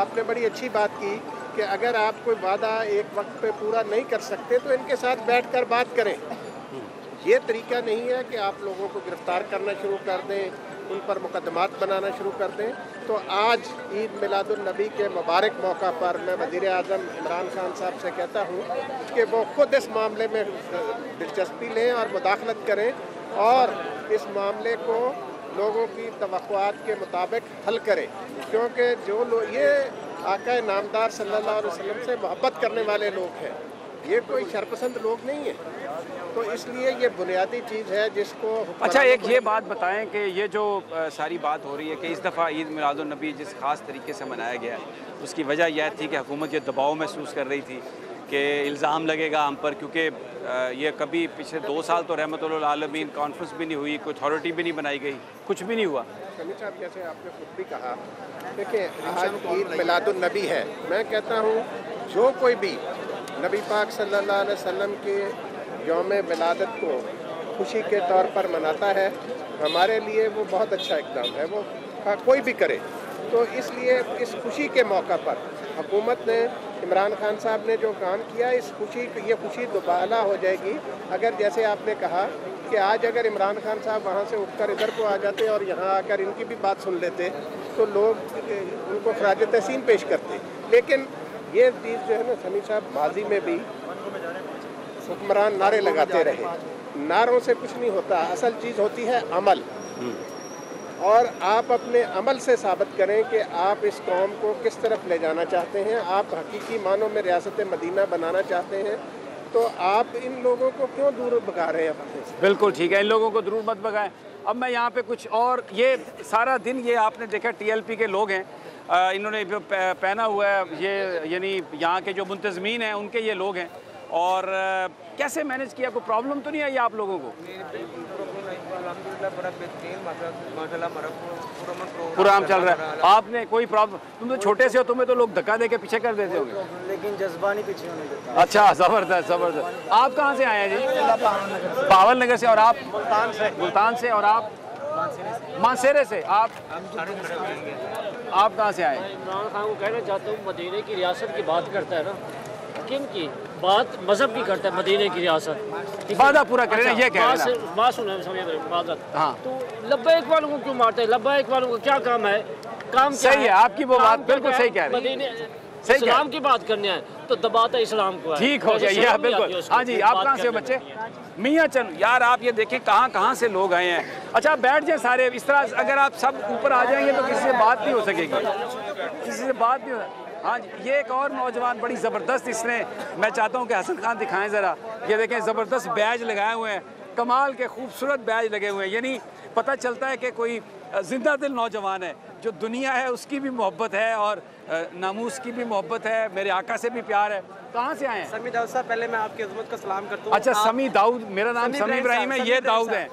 आपने बड़ी अच्छी बात की कि अगर आप कोई वादा एक वक्त पे पूरा नहीं कर सकते तो इनके साथ बैठकर बात करें। ये तरीका नहीं है कि आप लोगों को गिरफ़्तार करना शुरू कर दें, उन पर मुकदमात बनाना शुरू कर दें। तो आज ईद मिलादुन्नबी के मुबारक मौका पर मैं वज़ीर आज़म इमरान खान साहब से कहता हूँ कि वो खुद इस मामले में दिलचस्पी लें और मुदाखलत करें और इस मामले को लोगों की तवक्कुआत के मुताबिक हल करें, क्योंकि जो लोग ये आका नामदार सल्लल्लाहु अलैहि वसल्लम से मोहब्बत करने वाले लोग हैं, ये कोई शरपसंद लोग नहीं है। तो इसलिए ये बुनियादी चीज़ है जिसको। अच्छा, एक ये बात बताएं कि ये जो सारी बात हो रही है कि इस दफ़ा ईद मिलादुन्नबी जिस ख़ास तरीके से मनाया गया है, उसकी वजह यह थी कि हुकूमत ये दबाव महसूस कर रही थी कि इल्ज़ाम लगेगा हम पर, क्योंकि ये कभी पिछले 2 साल तो रहमतुल आलमीन कॉन्फ्रेंस भी नहीं हुई, कोई अथॉरिटी भी नहीं बनाई गई, कुछ भी नहीं हुआ। समी साहब, जैसे आपने खुद भी कहा, देखिए आज ईद मिलादुन्नबी है, मैं कहता हूँ जो कोई भी नबी पाक सल्लल्लाहु अलैहि वसल्लम के यौम विलादत को खुशी के तौर पर मनाता है, हमारे लिए वो बहुत अच्छा इक़दाम है, वो कोई भी करे। तो इसलिए इस खुशी के मौका पर हुकूमत ने, इमरान खान साहब ने जो काम किया, इस खुशी ये खुशी दोबारा हो जाएगी अगर जैसे आपने कहा कि आज अगर इमरान खान साहब वहाँ से उठकर इधर को आ जाते और यहाँ आकर इनकी भी बात सुन लेते तो लोग उनको खराज तहसीन पेश करते। लेकिन ये चीज़ जो है ना समी साहब, माजी में भी हुक्मरान नारे लगाते रहे, नारों से कुछ नहीं होता, असल चीज़ होती है अमल। और आप अपने अमल से साबित करें कि आप इस कौम को किस तरफ ले जाना चाहते हैं, आप हकीकी मानों में रियासत मदीना बनाना चाहते हैं, तो आप इन लोगों को क्यों दूर भगा रहे हैं? बिल्कुल ठीक है, इन लोगों को दूर मत भगाएं। अब मैं यहाँ पे कुछ और, ये सारा दिन ये आपने देखा TLP के लोग हैं, इन्होंने पहना हुआ है ये, यानी यहाँ के जो मुंतज़मीन हैं उनके ये लोग हैं। और कैसे मैनेज किया, कोई प्रॉब्लम तो नहीं आई आप लोगों को? प्रोग्राम चल रहा है, आपने कोई प्रॉब्लम? तुम तो छोटे से हो, तुम्हें तो लोग धक्का दे के पीछे कर देते होंगे, लेकिन जज्बा नहीं पीछे होने देता। अच्छा, ज़बरदस्त ज़बरदस्त। आप कहाँ से आए हैं जी? पावल नगर से। और आप? मुल्तान से। और आप? मानसेरे से। आप कहाँ से आए? इमरान खान को कहना चाहता हूँ, मदीने की रियासत की बात करता है ना, किन की बात मजहब की करता है, मदीने की रियासत वादा पूरा करें। अच्छा, ये कह रहे हैं बात सुने बात। हाँ, तो लब्बैक वालों को क्यों मारते हैं? लब्बैक वालों को क्या काम है? काम सही है, आपकी वो बात बिल्कुल सही कह रहे हैं। इस्लाम की बात करनी है तो दबाता इस्लाम को है। ठीक हो गया, ये बिल्कुल। हाँ जी, आप कहाँ से हो बच्चे? मियाँ चंद। यार आप ये देखें कहाँ से लोग आए हैं। अच्छा, बैठ जाए सारे इस तरह, अगर आप सब ऊपर आ जाएंगे तो किसी से बात नहीं हो सकेगी, किसी से बात नहीं हो। हाँ जी, ये एक और नौजवान बड़ी ज़बरदस्त, इसने, मैं चाहता हूँ कि हसन खान दिखाएं ज़रा, ये देखें ज़बरदस्त बैज लगाए हुए हैं, कमाल के खूबसूरत बैज लगे हुए हैं, यानी पता चलता है कि कोई जिंदा दिल नौजवान है, जो दुनिया है उसकी भी मोहब्बत है और नामूस की भी मोहब्बत है, मेरे आका से भी प्यार है। कहाँ से आए हैं? समी दाऊद साहब, पहले मैं आपकी अज़मत का सलाम करता हूँ। अच्छा, समी दाऊद, मेरा नाम समी इब्राहिम है, ये दाऊद है।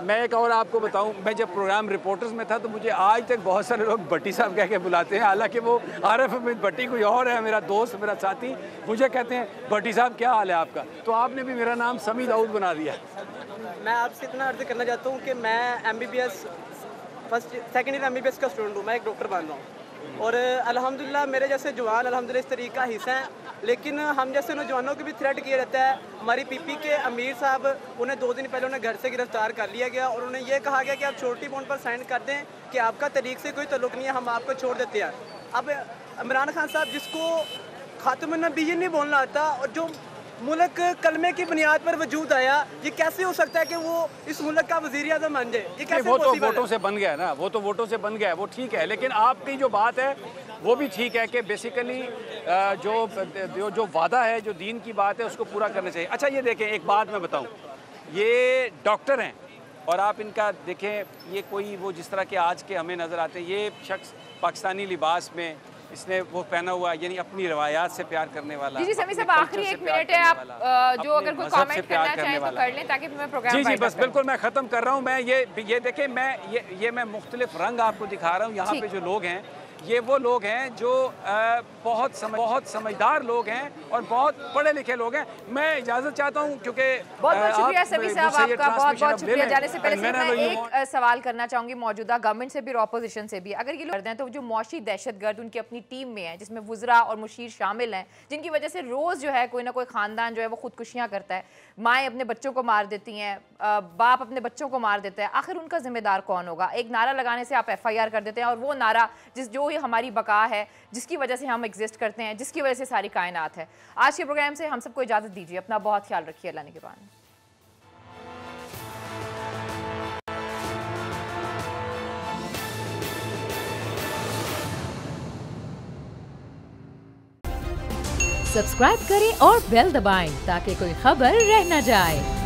मैं एक और आपको बताऊँ, मैं जब प्रोग्राम रिपोर्टर्स में था तो मुझे आज तक बहुत सारे लोग भट्टी साहब कह के बुलाते हैं, हालांकि वो आरिफ अहमद भट्टी कोई और है, मेरा दोस्त, मेरा साथी। मुझे कहते हैं भट्टी साहब क्या हाल है आपका, तो आपने भी मेरा नाम समी दाऊद बना दिया। मैं आपसे इतना अर्ज़ करना चाहता हूँ कि मैं MBBS सेकेंड ईयर MBBS का स्टूडेंट हूँ, मैं एक डॉक्टर बन रहा हूँ और अल्हम्दुलिल्लाह मेरे जैसे जवान अल्हम्दुलिल्लाह इस तरीका हिस्सा हैं, लेकिन हम जैसे नौजवानों को भी थ्रेट किया जाता है। हमारी PP के अमीर साहब, उन्हें 2 दिन पहले उन्हें घर से गिरफ्तार कर लिया गया और उन्हें यह कहा गया कि आप छोटी बॉन्ड पर साइन कर दें कि आपका तरीक से कोई तल्लुक नहीं है, हम आपको छोड़ देते हैं। अब इमरान खान साहब, जिसको खातमुन नबिय्यीन नहीं बोलना आता और जो मुल्क कलमे की बुनियाद पर वजूद आया, ये कैसे हो सकता है कि वो इस मुल्क का वज़ीर आज़म बन जाए? ये कैसे वो तो वोटों से बन गया ना, वो तो वोटों से बन गया है, वो ठीक है। लेकिन आपकी जो बात है वो भी ठीक है कि बेसिकली जो वादा है, जो दीन की बात है, उसको पूरा करना चाहिए। अच्छा, ये देखें, एक बात मैं बताऊँ, ये डॉक्टर हैं और आप इनका देखें, ये कोई वो जिस तरह के आज के हमें नज़र आते हैं, ये शख्स पाकिस्तानी लिबास में इसने वो पहना हुआ, यानी अपनी रवायात से प्यार करने वाला। जी समी साहब, आखिरी 1 मिनट है, आप जो अगर कोई कमेंट करना चाहें तो कर लें ताकि मैं प्रोग्राम जी बस बिल्कुल मैं ख़त्म कर रहा हूँ। मैं ये देखें, मैं मुख्तलिफ रंग आपको दिखा रहा हूँ। यहाँ पे जो लोग हैं ये वो लोग हैं जो बहुत समझदार लोग हैं और बहुत पढ़े लिखे लोग हैं। मैं इजाज़त चाहता हूँ क्योंकि बहुत शुक्रिया सभी साहब आपका, बहुत शुक्रिया। जाने से पहले मैं एक सवाल करना चाहूँगी मौजूदा गवर्नमेंट से भी और अपोजिशन से भी। अगर ये लोग हैं तो जो मौशी दहशतगर्द उनकी अपनी टीम में है, जिसमें वुज़रा और मुशीर शामिल हैं, जिनकी वजह से रोज़ जो है कोई ना कोई ख़ानदान जो है वो खुदकुशियाँ करता है, माएँ अपने बच्चों को मार देती हैं, बाप अपने बच्चों को मार देता है, आखिर उनका जिम्मेदार कौन होगा? एक नारा लगाने से आप FIR कर देते हैं और वो नारा जो ये हमारी बका है, जिसकी वजह से हम एग्जिस्ट करते हैं, जिसकी वजह से सारी कायनात है। आज के प्रोग्राम से हम सबको इजाज़त दीजिए, अपना बहुत ख्याल रखिए, अल्लाह निगहबान। सब्सक्राइब करें और बेल दबाएं ताकि कोई खबर रह न जाए।